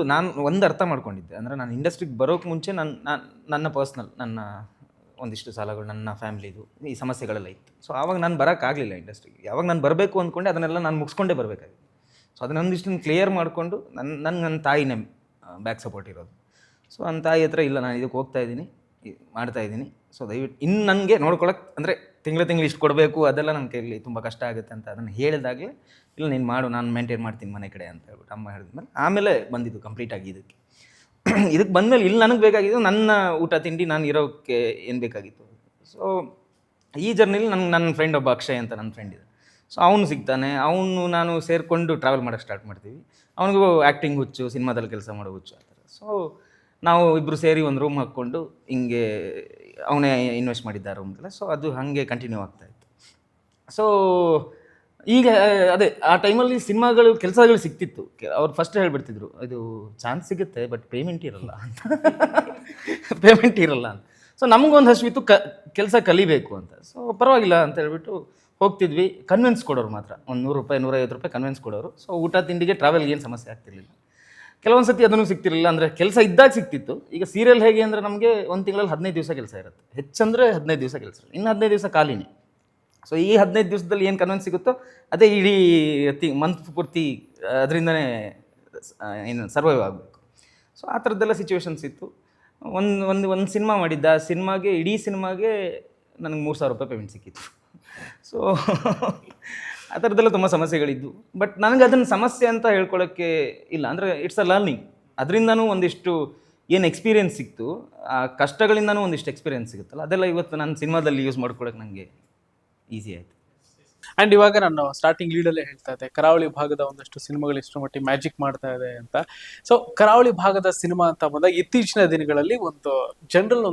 ನಾನು ಒಂದು ಅರ್ಥ ಮಾಡ್ಕೊಂಡಿದ್ದೆ. ಅಂದರೆ ನಾನು ಇಂಡಸ್ಟ್ರಿಗೆ ಬರೋಕ್ಕೆ ಮುಂಚೆ ನನ್ನ ಪರ್ಸ್ನಲ್ ಒಂದಿಷ್ಟು ಸಾಲಗಳು, ನನ್ನ ಫ್ಯಾಮಿಲಿದು ಈ ಸಮಸ್ಯೆಗಳೆಲ್ಲ ಇತ್ತು. ಸೊ ಆವಾಗ ನಾನು ಬರೋಕ್ಕಾಗಲಿಲ್ಲ ಇಂಡಸ್ಟ್ರಿಗೆ. ಯಾವಾಗ ನಾನು ಬರಬೇಕು ಅಂದ್ಕೊಂಡೆ ಅದನ್ನೆಲ್ಲ ನಾನು ಮುಗಿಸ್ಕೊಂಡೇ ಬರಬೇಕಾಗಿತ್ತು. ಸೊ ಅದನ್ನೊಂದಿಷ್ಟನ್ನು ಕ್ಲಿಯರ್ ಮಾಡಿಕೊಂಡು ನನ್ನ ತಾಯಿನೇ ಬ್ಯಾಕ್ ಸಪೋರ್ಟ್ ಇರೋದು. ಸೊ ನನ್ನ ತಾಯಿ ಹತ್ರ ಇಲ್ಲ, ನಾನು ಇದಕ್ಕೆ ಹೋಗ್ತಾ ಇದ್ದೀನಿ, ಮಾಡ್ತಾಯಿದ್ದೀನಿ, ಸೊ ದಯವಿಟ್ಟು ಇನ್ನು ನನಗೆ ನೋಡ್ಕೊಳಕ್ಕೆ, ಅಂದರೆ ತಿಂಗಳು ಇಷ್ಟು ಕೊಡಬೇಕು, ಅದೆಲ್ಲ ನನ್ನ ಕೈಲಿ ತುಂಬ ಕಷ್ಟ ಆಗುತ್ತೆ ಅಂತ ಅದನ್ನು ಹೇಳಿದಾಗಲೇ, ಇಲ್ಲ ನೀನು ಮಾಡು, ನಾನು ಮೇಂಟೈನ್ ಮಾಡ್ತೀನಿ ಮನೆ ಕಡೆ ಅಂತ ಹೇಳ್ಬಿಟ್ಟು ಅಮ್ಮ ಹೇಳಿದ್ಮೇಲೆ ಆಮೇಲೆ ಬಂದಿದ್ದು ಕಂಪ್ಲೀಟಾಗಿ ಇದಕ್ಕೆ ಬಂದಮೇಲೆ ಇಲ್ಲಿ ನನಗೆ ಬೇಕಾಗಿದ್ದು ನನ್ನ ಊಟ ತಿಂಡಿ, ನಾನು ಇರೋಕ್ಕೆ ಏನು ಬೇಕಾಗಿತ್ತು. ಸೊ ಈ ಜರ್ನಿಲಿ ನನ್ನ ಫ್ರೆಂಡ್ ಒಬ್ಬ ಅಕ್ಷಯ್ ಅಂತ ನನ್ನ ಫ್ರೆಂಡ್ ಇದೆ. ಸೊ ಅವನು ಸಿಗ್ತಾನೆ, ನಾನು ಸೇರಿಕೊಂಡು ಟ್ರಾವೆಲ್ ಮಾಡೋಕ್ಕೆ ಸ್ಟಾರ್ಟ್ ಮಾಡ್ತೀವಿ. ಅವನಿಗೂ ಆ್ಯಕ್ಟಿಂಗ್ ಹುಚ್ಚು, ಸಿನಿಮಾದಲ್ಲಿ ಕೆಲಸ ಮಾಡೋ ಹುಚ್ಚು ಆ ಥರ. ಸೊ ನಾವು ಇಬ್ಬರು ಸೇರಿ ಒಂದು ರೂಮ್ ಹಾಕ್ಕೊಂಡು ಹಿಂಗೆ ಅವನೇ ಇನ್ವೆಸ್ಟ್ ಮಾಡಿದ್ದ ರೂಮ್ಗೆಲ್ಲ. ಸೊ ಅದು ಹಾಗೆ ಕಂಟಿನ್ಯೂ ಆಗ್ತಾಯಿತ್ತು. ಸೊ ಈಗ ಅದೇ ಆ ಟೈಮಲ್ಲಿ ಸಿನಿಮಾಗಳು ಕೆಲಸಗಳು ಸಿಗ್ತಿತ್ತು. ಅವ್ರು ಫಸ್ಟ್ ಹೇಳ್ಬಿಡ್ತಿದ್ರು, ಇದು ಚಾನ್ಸ್ ಸಿಗುತ್ತೆ ಬಟ್ ಪೇಮೆಂಟ್ ಇರಲ್ಲ ಅಂತ. ಅಂತ. ಸೊ ನಮಗೊಂದು ಹಸಿವಿತ್ತು, ಕೆಲಸ ಕಲಿಬೇಕು ಅಂತ. ಸೊ ಪರವಾಗಿಲ್ಲ ಅಂತ ಹೇಳ್ಬಿಟ್ಟು ಹೋಗ್ತಿದ್ವಿ. ಕನ್ವಿನ್ಸ್ ಕೊಡೋರು ಮಾತ್ರ, ಒಂದು 100 ರೂಪಾಯಿ 150 ರೂಪಾಯಿ ಕನ್ವಿನ್ಸ್ ಕೊಡೋರು. ಸೊ ಊಟ ತಿಂಡಿಗೆ ಟ್ರಾವೆಲ್ಗೆ ಏನು ಸಮಸ್ಯೆ ಆಗ್ತಿರ್ಲಿಲ್ಲ. ಕೆಲವೊಂದು ಸತಿ ಅದನ್ನು ಸಿಗ್ತಿರಲಿಲ್ಲ, ಅಂದರೆ ಕೆಲಸ ಇದ್ದಾಗ ಸಿಗ್ತಿತ್ತು. ಈಗ ಸೀರಿಯಲ್ ಹೇಗೆ ಅಂದರೆ ನಮಗೆ ಒಂದು ತಿಂಗಳಲ್ಲಿ 15 ದಿವಸ ಕೆಲಸ ಇರುತ್ತೆ, ಹೆಚ್ಚಂದರೆ 15 ದಿವಸ ಕೆಲಸ, ಇನ್ನು 15 ದಿವಸ ಖಾಲಿನೇ. ಸೊ ಈ 15 ದಿವಸದಲ್ಲಿ ಏನು ಕನ್ವಿನ್ಸ್ ಸಿಗುತ್ತೋ ಅದೇ ಇಡೀ ಮಂತ್ ಪೂರ್ತಿ ಅದರಿಂದನೇ ಏನು ಸರ್ವೈವ್ ಆಗಬೇಕು. ಸೊ ಆ ಥರದ್ದೆಲ್ಲ ಸಿಚುವೇಶನ್ಸ್ ಇತ್ತು. ಒಂದು ಸಿನಿಮಾ ಮಾಡಿದ್ದ, ಇಡೀ ಸಿನಿಮಾಗೆ ನನಗೆ 3,000 ರೂಪಾಯಿ ಪೇಮೆಂಟ್ ಸಿಕ್ಕಿತ್ತು. ಸೊ ಆ ಥರದ್ದೆಲ್ಲ ತುಂಬ ಸಮಸ್ಯೆಗಳಿದ್ದು. ಬಟ್ ನನಗೆ ಅದನ್ನು ಸಮಸ್ಯೆ ಅಂತ ಹೇಳ್ಕೊಳ್ಳೋಕ್ಕೆ ಇಲ್ಲ, ಅಂದರೆ ಇಟ್ಸ್ ಅ ಲರ್ನಿಂಗ್. ಅದರಿಂದನೂ ಒಂದಿಷ್ಟು ಏನು ಎಕ್ಸ್ಪೀರಿಯೆನ್ಸ್ ಸಿಕ್ತು, ಆ ಕಷ್ಟಗಳಿಂದನೂ ಒಂದಿಷ್ಟು ಎಕ್ಸ್ಪೀರಿಯೆನ್ಸ್ ಸಿಗುತ್ತಲ್ಲ, ಅದೆಲ್ಲ ಇವತ್ತು ನಾನು ಸಿನಿಮಾದಲ್ಲಿ ಯೂಸ್ ಮಾಡ್ಕೊಳ್ಳೋಕೆ ನನಗೆ ಈಸಿ ಆಯಿತು. ಅಂಡ್ ಇವಾಗ ನಾನು ಸ್ಟಾರ್ಟಿಂಗ್ ಲೀಡಲ್ಲೇ ಹೇಳ್ತಾ ಇದ್ದೆ ಕರಾವಳಿ ಭಾಗದ ಒಂದಷ್ಟು ಸಿನಿಮಾಗಳು ಎಷ್ಟು ಮಟ್ಟಿಗೆ ಮ್ಯಾಜಿಕ್ ಮಾಡ್ತಾ ಇದೆ ಅಂತ. ಸೊ ಕರಾವಳಿ ಭಾಗದ ಸಿನಿಮಾ ಅಂತ ಬಂದಾಗ ಇತ್ತೀಚಿನ ದಿನಗಳಲ್ಲಿ ಒಂದು ಜನರಲ್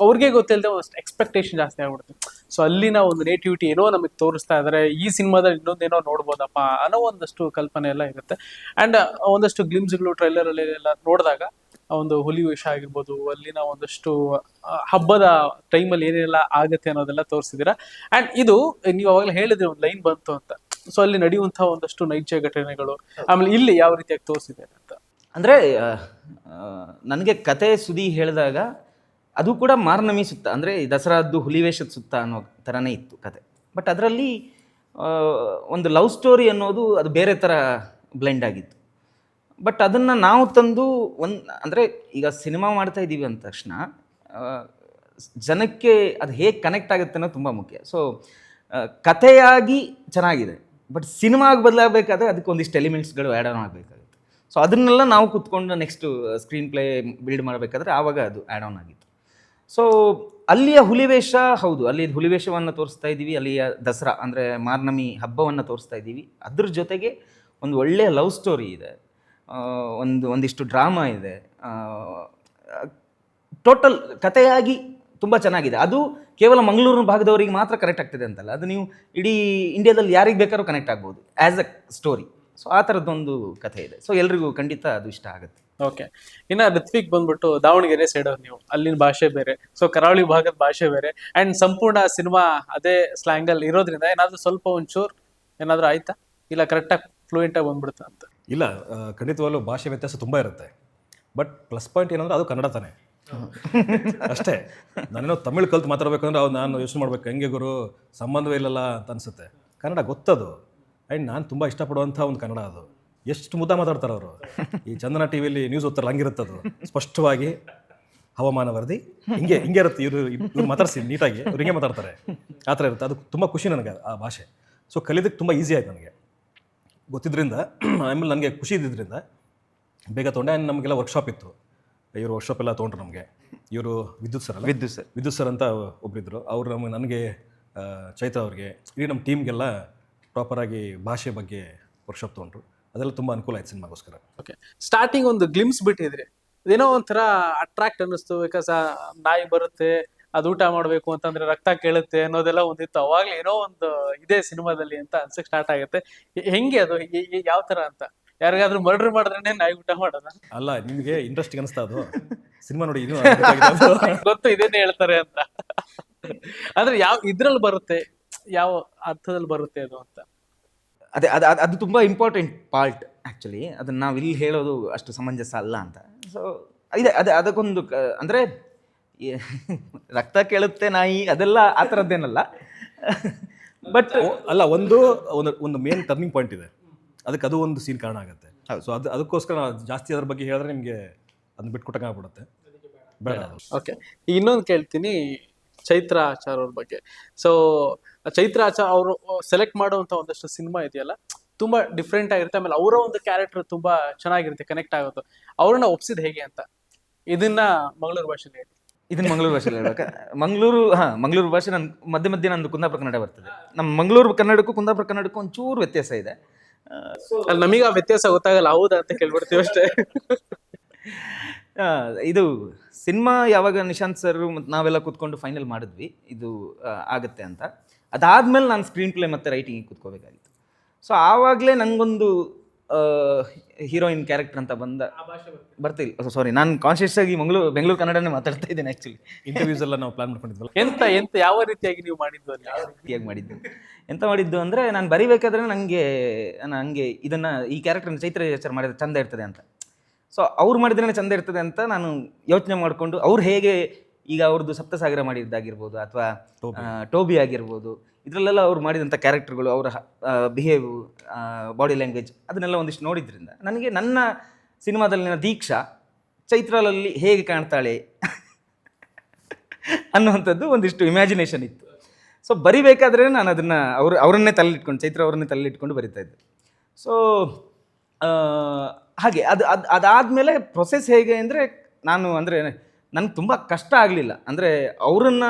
ಅವ್ರಿಗೆ ಗೊತ್ತಿಲ್ಲದೆ ಒಂದಷ್ಟು ಎಕ್ಸ್ಪೆಕ್ಟೇಷನ್ ಜಾಸ್ತಿ ಆಗ್ಬಿಡುತ್ತೆ. ಸೊ ಅಲ್ಲಿನ ಒಂದು ನೇಟಿವಿಟಿ ಏನೋ ನಮಗೆ ತೋರಿಸ್ತಾ ಇದಾರೆ, ಈ ಸಿನಿಮಾದಲ್ಲಿ ಇನ್ನೊಂದೇನೋ ನೋಡ್ಬೋದಪ್ಪ ಅನ್ನೋ ಒಂದಷ್ಟು ಕಲ್ಪನೆ ಎಲ್ಲ ಇರುತ್ತೆ. ಅಂಡ್ ಒಂದಷ್ಟು ಗ್ಲಿಮ್ಸ್ಗಳು ಟ್ರೈಲರ್ ಅಲ್ಲಿ ಎಲ್ಲ ನೋಡಿದಾಗ ಒಂದು ಹುಲಿ ವೇಷ ಆಗಿರ್ಬೋದು, ಅಲ್ಲಿನ ಒಂದಷ್ಟು ಹಬ್ಬದ ಟೈಮಲ್ಲಿ ಏನೆಲ್ಲ ಆಗತ್ತೆ ಅನ್ನೋದೆಲ್ಲ ತೋರಿಸಿದೀರಾ. ಅಂಡ್ ಇದು ನೀವು ಅವಾಗಲೇ ಹೇಳಿದ್ರೆ ಒಂದು ಲೈನ್ ಬಂತು ಅಂತ. ಸೊ ಅಲ್ಲಿ ನಡೆಯುವಂತಹ ಒಂದಷ್ಟು ನೈಜ ಘಟನೆಗಳು, ಆಮೇಲೆ ಇಲ್ಲಿ ಯಾವ ರೀತಿಯಾಗಿ ತೋರಿಸಿದ್ದಾರೆ ಅಂತ. ಅಂದರೆ ನನಗೆ ಕತೆ ಸುದ್ದಿ ಹೇಳಿದಾಗ ಅದು ಕೂಡ ಮಾರ್ನಮಿ ಸುತ್ತ, ಅಂದರೆ ದಸರಾದ್ದು ಹುಲಿವೇಷದ ಸುತ್ತ ಅನ್ನೋ ಥರನೇ ಇತ್ತು ಕತೆ. ಬಟ್ ಅದರಲ್ಲಿ ಒಂದು ಲವ್ ಸ್ಟೋರಿ ಅನ್ನೋದು ಅದು ಬೇರೆ ಥರ ಬ್ಲೆಂಡ್ ಆಗಿತ್ತು. ಬಟ್ ಅದನ್ನು ನಾವು ತಂದು ಅಂದರೆ ಈಗ ಸಿನಿಮಾ ಮಾಡ್ತಾ ಇದ್ದೀವಿ ಅಂದ ತಕ್ಷಣ ಜನಕ್ಕೆ ಅದು ಹೇಗೆ ಕನೆಕ್ಟ್ ಆಗುತ್ತೆ ಅನ್ನೋದು ತುಂಬ ಮುಖ್ಯ. ಸೊ ಕಥೆಯಾಗಿ ಚೆನ್ನಾಗಿದೆ, ಬಟ್ ಸಿನಿಮಾಗೆ ಬದಲಾಗಬೇಕಾದ್ರೆ ಅದಕ್ಕೆ ಒಂದಿಷ್ಟು ಎಲಿಮೆಂಟ್ಸ್ಗಳು ಆ್ಯಡ್ ಆನ್ ಆಗಬೇಕಾಗುತ್ತೆ. ಸೊ ಅದನ್ನೆಲ್ಲ ನಾವು ಕೂತ್ಕೊಂಡು ನೆಕ್ಸ್ಟು ಸ್ಕ್ರೀನ್ ಪ್ಲೇ ಬಿಲ್ಡ್ ಮಾಡಬೇಕಾದ್ರೆ ಆವಾಗ ಅದು ಆ್ಯಡ್ ಆನ್ ಆಗಿತ್ತು. ಸೊ ಅಲ್ಲಿಯ ಹುಲಿವೇಷ, ಹೌದು, ಅಲ್ಲಿ ಹುಲಿವೇಷವನ್ನು ತೋರಿಸ್ತಾ ಇದ್ದೀವಿ, ಅಲ್ಲಿಯ ದಸರಾ ಅಂದರೆ ಮಾರ್ನಮಿ ಹಬ್ಬವನ್ನು ತೋರಿಸ್ತಾ ಇದ್ದೀವಿ. ಅದ್ರ ಜೊತೆಗೆ ಒಂದು ಒಳ್ಳೆಯ ಲವ್ ಸ್ಟೋರಿ ಇದೆ, ಒಂದಿಷ್ಟು ಡ್ರಾಮಾ ಇದೆ. ಟೋಟಲ್ ಕಥೆಯಾಗಿ ತುಂಬ ಚೆನ್ನಾಗಿದೆ. ಅದು ಕೇವಲ ಮಂಗಳೂರು ಭಾಗದವರಿಗೆ ಮಾತ್ರ ಕನೆಕ್ಟ್ ಆಗ್ತಿದೆ ಅಂತಲ್ಲ, ಅದು ನೀವು ಇಡೀ ಇಂಡಿಯಾದಲ್ಲಿ ಯಾರಿಗೆ ಬೇಕಾದ್ರೂ ಕನೆಕ್ಟ್ ಆಗ್ಬೋದು ಆ್ಯಸ್ ಅ ಸ್ಟೋರಿ. ಸೊ ಆ ಥರದ್ದೊಂದು ಕಥೆ ಇದೆ. ಸೊ ಎಲ್ರಿಗೂ ಖಂಡಿತ ಅದು ಇಷ್ಟ ಆಗುತ್ತೆ. ಓಕೆ, ಇನ್ನು ಋತ್ವಿಕ್ ಬಂದ್ಬಿಟ್ಟು ದಾವಣಗೆರೆ ಸೈಡ್ ಅವ್ರು, ನೀವು ಅಲ್ಲಿನ ಭಾಷೆ ಬೇರೆ, ಸೊ ಕರಾವಳಿ ಭಾಗದ ಭಾಷೆ ಬೇರೆ, ಅಂಡ್ ಸಂಪೂರ್ಣ ಸಿನಿಮಾ ಅದೇ ಸ್ಲ್ಯಾಂಗ್ ಅಲ್ಲಿ ಇರೋದ್ರಿಂದ ಏನಾದ್ರು ಸ್ವಲ್ಪ ಒಂಚೂರು ಏನಾದ್ರು ಆಯ್ತಾ, ಇಲ್ಲ ಕರೆಕ್ಟಾಗಿ ಫ್ಲೂಯೆಂಟ್ ಆಗಿ ಬಂದ್ಬಿಡುತ್ತಾ ಅಂತ? ಇಲ್ಲ, ಖಂಡಿತವಾಗ್ಲೂ ಭಾಷೆ ವ್ಯತ್ಯಾಸ ತುಂಬ ಇರುತ್ತೆ. ಬಟ್ ಪ್ಲಸ್ ಪಾಯಿಂಟ್ ಏನಂದ್ರೆ ಅದು ಕನ್ನಡ ತಾನೆ ಅಷ್ಟೇ. ನಾನೇನೋ ತಮಿಳು ಕಲ್ತು ಮಾತಾಡ್ಬೇಕಂದ್ರೆ ನಾನು ಯೋಚನೆ ಮಾಡ್ಬೇಕು, ಹೆಂಗೆ ಗುರು ಸಂಬಂಧವೇ ಇಲ್ಲಲ್ಲ ಅಂತ ಅನ್ಸುತ್ತೆ. ಕನ್ನಡ ಗೊತ್ತದು, ಆ್ಯಂಡ್ ನಾನು ತುಂಬ ಇಷ್ಟಪಡುವಂಥ ಒಂದು ಕನ್ನಡ. ಅದು ಎಷ್ಟು ಮುದ್ದ ಮಾತಾಡ್ತಾರೆ ಅವರು. ಈ ಚಂದನ ಟಿ ವಿಯಲ್ಲಿ ನ್ಯೂಸ್ ಓದ್ತಾರಲ್ಲ, ಹಂಗಿರುತ್ತದು ಸ್ಪಷ್ಟವಾಗಿ ಹವಾಮಾನ ವರದಿ ಹಿಂಗೆ ಇರುತ್ತೆ. ಇವ್ರು ಮಾತಾಡ್ಸಿ ನೀಟಾಗಿ ಇವ್ರು ಹಿಂಗೆ ಮಾತಾಡ್ತಾರೆ, ಆ ಥರ ಇರುತ್ತೆ. ಅದು ತುಂಬ ಖುಷಿ ನನಗೆ ಆ ಭಾಷೆ. ಸೊ ಕಲಿಯೋದಕ್ಕೆ ತುಂಬ ಈಸಿ ಆಯ್ತು ನನಗೆ ಗೊತ್ತಿದ್ದರಿಂದ. ಆಮೇಲೆ ನನಗೆ ಖುಷಿ ಇದ್ದಿದ್ದರಿಂದ ಬೇಗ ತೊಗೊಂಡೆ. ಆ್ಯಂಡ್ ನಮಗೆಲ್ಲ ವರ್ಕ್ಶಾಪ್ ಇತ್ತು, ಇವರು ವರ್ಕ್ಶಾಪ್ ಎಲ್ಲ ತೊಗೊಂಡ್ರು ನಮಗೆ. ಇವರು ವಿದ್ಯುತ್ ಸರ್ ಅಂತ ಒಬ್ಬರಿದ್ದರು. ಅವರು ನನಗೆ ಚೈತ್ರ ಅವ್ರಿಗೆ, ಇಡೀ ನಮ್ಮ ಟೀಮ್ಗೆಲ್ಲ ಪ್ರಾಪರಾಗಿ ಭಾಷೆ ಬಗ್ಗೆ ವರ್ಕ್ಶಾಪ್ ತೊಗೊಂಡ್ರು. ಅದೆಲ್ಲ ತುಂಬ ಅನುಕೂಲ ಆಯ್ತು ಸಿನಿಮಾಗೋಸ್ಕರ. ಓಕೆ, ಸ್ಟಾರ್ಟಿಂಗ್ ಒಂದು ಗ್ಲಿಮ್ಸ್ ಬಿಟ್ಟಿದ್ರಿ, ಅದೇನೋ ಒಂಥರ ಅಟ್ರಾಕ್ಟ್ ಅನ್ನಿಸ್ತು. ಬಿಕಾಸ್ ನಾಯಿ ಬರುತ್ತೆ, ಅದು ಊಟ ಮಾಡಬೇಕು ಅಂತಂದ್ರೆ ರಕ್ತ ಕೇಳುತ್ತೆ ಅನ್ನೋದೆಲ್ಲ ಒಂದಿತ್ತು. ಅವಾಗಲೇ ಏನೋ ಒಂದು ಇದೆ ಸಿನಿಮಾದಲ್ಲಿ ಅಂತ ಅನ್ಸಕ್ ಸ್ಟಾರ್ಟ್ ಆಗುತ್ತೆ. ಹೆಂಗೆ ಅದು, ಯಾವ ತರ ಅಂತ? ಯಾರಿಗಾದ್ರೂ ಮರ್ಡರ್ ಮಾಡಿದ್ರೆ ನಾಯಿ ಊಟ ಮಾಡೋದ? ಅಲ್ಲ, ನಿಮಗೆ ಇಂಟ್ರೆಸ್ಟಿಂಗ್ ಅನಿಸ್ತಾ ಅದು ಸಿನಿಮಾ ನೋಡಿ? ಗೊತ್ತು ಇದೇನೇ ಹೇಳ್ತಾರೆ ಅಂತ. ಅಂದ್ರೆ ಯಾವ ಇದ್ರಲ್ಲಿ ಬರುತ್ತೆ, ಯಾವ ಅರ್ಥದಲ್ಲಿ ಬರುತ್ತೆ ಅದು ಅಂತ? ಅದೇ ಅದು ತುಂಬ ಇಂಪಾರ್ಟೆಂಟ್ ಪಾರ್ಟ್ ಆ್ಯಕ್ಚುಲಿ. ಅದನ್ನು ನಾವು ಇಲ್ಲಿ ಹೇಳೋದು ಅಷ್ಟು ಸಮಂಜಸ ಅಲ್ಲ ಅಂತ. ಸೊ ಇದೆ, ಅದಕ್ಕೊಂದು ಅಂದರೆ ರಕ್ತ ಕೇಳುತ್ತೆ ನಾಯಿ ಅದೆಲ್ಲ ಆ ಥರದ್ದೇನಲ್ಲ. ಬಟ್ ಅಲ್ಲ, ಒಂದು ಮೇನ್ ಟರ್ನಿಂಗ್ ಪಾಯಿಂಟ್ ಇದೆ, ಅದಕ್ಕೆ ಅದು ಒಂದು ಸೀನ್ ಕಾರಣ ಆಗುತ್ತೆ. ಸೊ ಅದಕ್ಕೋಸ್ಕರ ಜಾಸ್ತಿ ಅದ್ರ ಬಗ್ಗೆ ಹೇಳಿದ್ರೆ ನಿಮಗೆ ಅದನ್ನ ಬಿಟ್ಕೊಟ್ಟಂಗೆ ಆಗ್ಬಿಡುತ್ತೆ, ಬೇಡ. ಓಕೆ, ಇನ್ನೊಂದು ಕೇಳ್ತೀನಿ ಚೈತ್ರ ಆಚಾರ್ ಅವ್ರ ಬಗ್ಗೆ. ಸೊ ಚೈತ್ರ ಆಚಾರ್ ಅವರು ಸೆಲೆಕ್ಟ್ ಮಾಡುವಂಥ ಒಂದಷ್ಟು ಸಿನಿಮಾ ಇದೆಯಲ್ಲ, ತುಂಬಾ ಡಿಫ್ರೆಂಟ್ ಆಗಿರುತ್ತೆ. ಆಮೇಲೆ ಅವರ ಒಂದು ಕ್ಯಾರೆಕ್ಟರ್ ತುಂಬಾ ಚೆನ್ನಾಗಿರುತ್ತೆ, ಕನೆಕ್ಟ್ ಆಗುತ್ತೆ. ಅವ್ರನ್ನ ಒಪ್ಸಿದ್ ಹೇಗೆ ಅಂತ ಇದನ್ನ ಮಂಗಳೂರು ಭಾಷೆಯಲ್ಲಿ ಹೇಳಿ. ಇದನ್ನ ಮಂಗಳೂರು ಭಾಷೆಯಲ್ಲಿ ಹೇಳ್ಬೇಕಾ? ಮಂಗಳೂರು ಭಾಷೆ ನನ್ನ ಮಧ್ಯೆ ನಂದು ಕುಂದಾಪುರ ಕನ್ನಡ ಬರ್ತದೆ. ನಮ್ಮ ಮಂಗಳೂರು ಕನ್ನಡಕ್ಕೂ ಕುಂದಾಪುರ ಕನ್ನಡಕ್ಕೂ ಒಂಚೂರು ವ್ಯತ್ಯಾಸ ಇದೆ. ನಮಗೆ ಆ ವ್ಯತ್ಯಾಸ ಗೊತ್ತಾಗಲ್ಲ, ಹೌದಾ ಅಂತ ಕೇಳ್ಬಿಡ್ತೀವಿ ಅಷ್ಟೇ. ಇದು ಸಿನಿಮಾ ಯಾವಾಗ ನಿಶಾಂತ್ ಸರ್ ಮತ್ತು ನಾವೆಲ್ಲ ಕೂತ್ಕೊಂಡು ಫೈನಲ್ ಮಾಡಿದ್ವಿ ಇದು ಆಗುತ್ತೆ ಅಂತ, ಅದಾದ್ಮೇಲೆ ನಾನು ಸ್ಕ್ರೀನ್ ಪ್ಲೇ ಮತ್ತು ರೈಟಿಂಗಿಗೆ ಕೂತ್ಕೋಬೇಕಾಗಿತ್ತು. ಸೊ ಆವಾಗಲೇ ನನಗೊಂದು ಹೀರೋಯಿನ್ ಕ್ಯಾರೆಕ್ಟರ್ ಅಂತ ಬರ್ತಿಲ್ಲ. ಸಾರಿ, ನಾನು ಕಾನ್ಶಿಯಸ್ ಆಗಿ ಬೆಂಗಳೂರು ಕನ್ನಡನೇ ಮಾತಾಡ್ತಾ ಇದ್ದೇನೆ. ಆ್ಯಕ್ಚುಲಿ ಇಂಟರ್ವ್ಯೂಸ್ ಎಲ್ಲ ನಾವು ಪ್ಲಾನ್ ಮಾಡ್ಕೊಂಡಿದ್ವಲ್ಲ. ಎಂತ ಯಾವ ರೀತಿಯಾಗಿ ನೀವು ಮಾಡಿದ್ದು? ಯಾವ ರೀತಿಯಾಗಿ ಮಾಡಿದ್ದು ಅಂದರೆ, ನಾನು ಬರಿಬೇಕಾದ್ರೆ ನನಗೆ ಈ ಕ್ಯಾರೆಕ್ಟರ್ ಚೈತ್ರ ಆಚಾರ್ ಮಾಡಿದ್ರೆ ಚಂದ ಇರ್ತದೆ ಅಂತ. ಸೊ ಅವ್ರು ಮಾಡಿದ್ರೇ ಚಂದ ಇರ್ತದೆ ಅಂತ ನಾನು ಯೋಚನೆ ಮಾಡಿಕೊಂಡು, ಅವ್ರು ಹೇಗೆ ಈಗ ಅವ್ರದ್ದು ಸಪ್ತಸಾಗರ ಮಾಡಿದ್ದಾಗಿರ್ಬೋದು ಅಥವಾ ಟೋಬಿ ಆಗಿರ್ಬೋದು, ಇದರಲ್ಲೆಲ್ಲ ಅವ್ರು ಮಾಡಿದಂಥ ಕ್ಯಾರೆಕ್ಟರ್ಗಳು, ಅವರ ಬಿಹೇವ್, ಬಾಡಿ ಲ್ಯಾಂಗ್ವೇಜ್ ಅದನ್ನೆಲ್ಲ ಒಂದಿಷ್ಟು ನೋಡಿದ್ರಿಂದ ನನಗೆ ನನ್ನ ಸಿನಿಮಾದಲ್ಲಿನ ದೀಕ್ಷಾ ಚೈತ್ರಲಲ್ಲಿ ಹೇಗೆ ಕಾಣ್ತಾಳೆ ಅನ್ನುವಂಥದ್ದು ಒಂದಿಷ್ಟು ಇಮ್ಯಾಜಿನೇಷನ್ ಇತ್ತು. ಸೊ ಬರಿಬೇಕಾದ್ರೆ ನಾನು ಅದನ್ನು ಅವರನ್ನೇ ತಲೆಲಿಟ್ಕೊಂಡು, ಚೈತ್ರ ಅವರನ್ನೇ ತಲೆಲಿಟ್ಕೊಂಡು ಬರಿತಾ ಇದ್ದೆ. ಸೊ ಹಾಗೆ ಅದಾದಮೇಲೆ ಪ್ರೊಸೆಸ್ ಹೇಗೆ ಅಂದರೆ, ನನಗೆ ತುಂಬ ಕಷ್ಟ ಆಗಲಿಲ್ಲ. ಅಂದರೆ ಅವರನ್ನು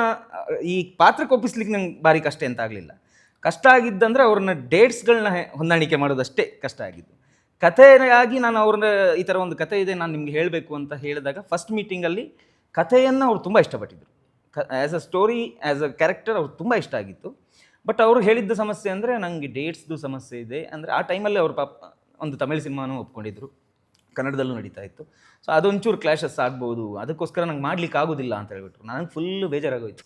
ಈ ಪಾತ್ರಕ್ಕೆ ಒಪ್ಪಿಸ್ಲಿಕ್ಕೆ ನಂಗೆ ಭಾರಿ ಕಷ್ಟ ಅಂತ ಆಗಲಿಲ್ಲ. ಕಷ್ಟ ಆಗಿದ್ದಂದರೆ ಅವ್ರನ್ನ ಡೇಟ್ಸ್ಗಳನ್ನ ಹೊಂದಾಣಿಕೆ ಮಾಡೋದಷ್ಟೇ ಕಷ್ಟ ಆಗಿದ್ದು. ಕಥೆಯಾಗಿ ನಾನು ಅವ್ರನ್ನ ಈ ಥರ ಒಂದು ಕತೆ ಇದೆ ನಾನು ನಿಮ್ಗೆ ಹೇಳಬೇಕು ಅಂತ ಹೇಳಿದಾಗ ಫಸ್ಟ್ ಮೀಟಿಂಗಲ್ಲಿ ಕಥೆಯನ್ನು ಅವ್ರು ತುಂಬ ಇಷ್ಟಪಟ್ಟಿದ್ರು. As a story, as a character ಅವ್ರು ತುಂಬ ಇಷ್ಟ ಆಗಿತ್ತು. ಬಟ್ ಅವರು ಹೇಳಿದ್ದ ಸಮಸ್ಯೆ ಅಂದರೆ ನನಗೆ ಡೇಟ್ಸ್ದು ಸಮಸ್ಯೆ ಇದೆ ಅಂದರೆ, ಆ ಟೈಮಲ್ಲಿ ಅವ್ರು ಒಂದು ತಮಿಳು ಸಿನಿಮಾನೂ ಒಪ್ಕೊಂಡಿದ್ರು, ಕನ್ನಡದಲ್ಲೂ ನಡೀತಾ ಇತ್ತು. ಸೊ ಅದೊಂಚೂರು ಕ್ಲಾಶಸ್ ಆಗ್ಬೋದು, ಅದಕ್ಕೋಸ್ಕರ ನಂಗೆ ಮಾಡ್ಲಿಕ್ಕೆ ಆಗೋದಿಲ್ಲ ಅಂತ ಹೇಳ್ಬಿಟ್ರು. ನನಗೆ ಫುಲ್ಲು ಬೇಜಾರಾಗೋಯ್ತು.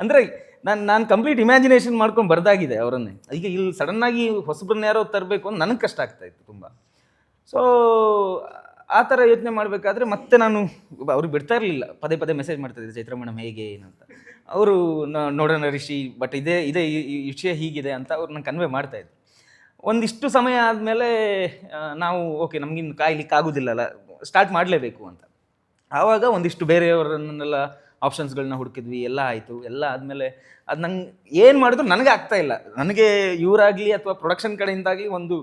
ಅಂದರೆ ನಾನು ಕಂಪ್ಲೀಟ್ ಇಮ್ಯಾಜಿನೇಷನ್ ಮಾಡ್ಕೊಂಡು ಬರ್ದಾಗಿದೆ ಅವರನ್ನೇ. ಈಗ ಇಲ್ಲಿ ಸಡನ್ನಾಗಿ ಹೊಸಬ್ರನ್ನ ಯಾರೋ ತರಬೇಕು ಅಂತ ನನಗೆ ಕಷ್ಟ ಆಗ್ತಾಯಿತ್ತು ತುಂಬ. ಸೊ ಆ ಥರ ಯೋಚನೆ ಮಾಡಬೇಕಾದ್ರೆ ಮತ್ತೆ ನಾನು ಅವ್ರಿಗೆ ಬಿಡ್ತಾ ಇರಲಿಲ್ಲ, ಪದೇ ಪದೇ ಮೆಸೇಜ್ ಮಾಡ್ತಾಯಿದ್ದೆ, ಚೈತ್ರ ಮೇಡಮ್ ಹೇಗೆ ಏನಂತ. ಅವರು ನೋಡೋಣ ರಿಷಿ, ಬಟ್ ಇದೇ ಈ ವಿಷಯ ಹೀಗಿದೆ ಅಂತ ಅವ್ರನ್ನ ಕನ್ವೆ ಮಾಡ್ತಾಯಿದ್ರು. ಒಂದಿಷ್ಟು ಸಮಯ ಆದಮೇಲೆ ನಾವು ಓಕೆ ನಮಗಿನ್ನು ಕಾಯ್ಲಿಕ್ಕೆ ಆಗೋದಿಲ್ಲಲ್ಲ, ಸ್ಟಾರ್ಟ್ ಮಾಡಲೇಬೇಕು ಅಂತ. ಆವಾಗ ಒಂದಿಷ್ಟು ಬೇರೆಯವರನ್ನೆಲ್ಲ ಆಪ್ಷನ್ಸ್ಗಳನ್ನ ಹುಡುಕಿದ್ವಿ, ಎಲ್ಲ ಆಯಿತು. ಎಲ್ಲ ಆದಮೇಲೆ ಅದು ನಂಗೆ ಏನು ಮಾಡಿದ್ರು ನನಗೆ ಆಗ್ತಾಯಿಲ್ಲ. ನನಗೆ ಇವರಾಗಲಿ ಅಥವಾ ಪ್ರೊಡಕ್ಷನ್ ಕಡೆಯಿಂದಾಗಲಿ ಒಂದು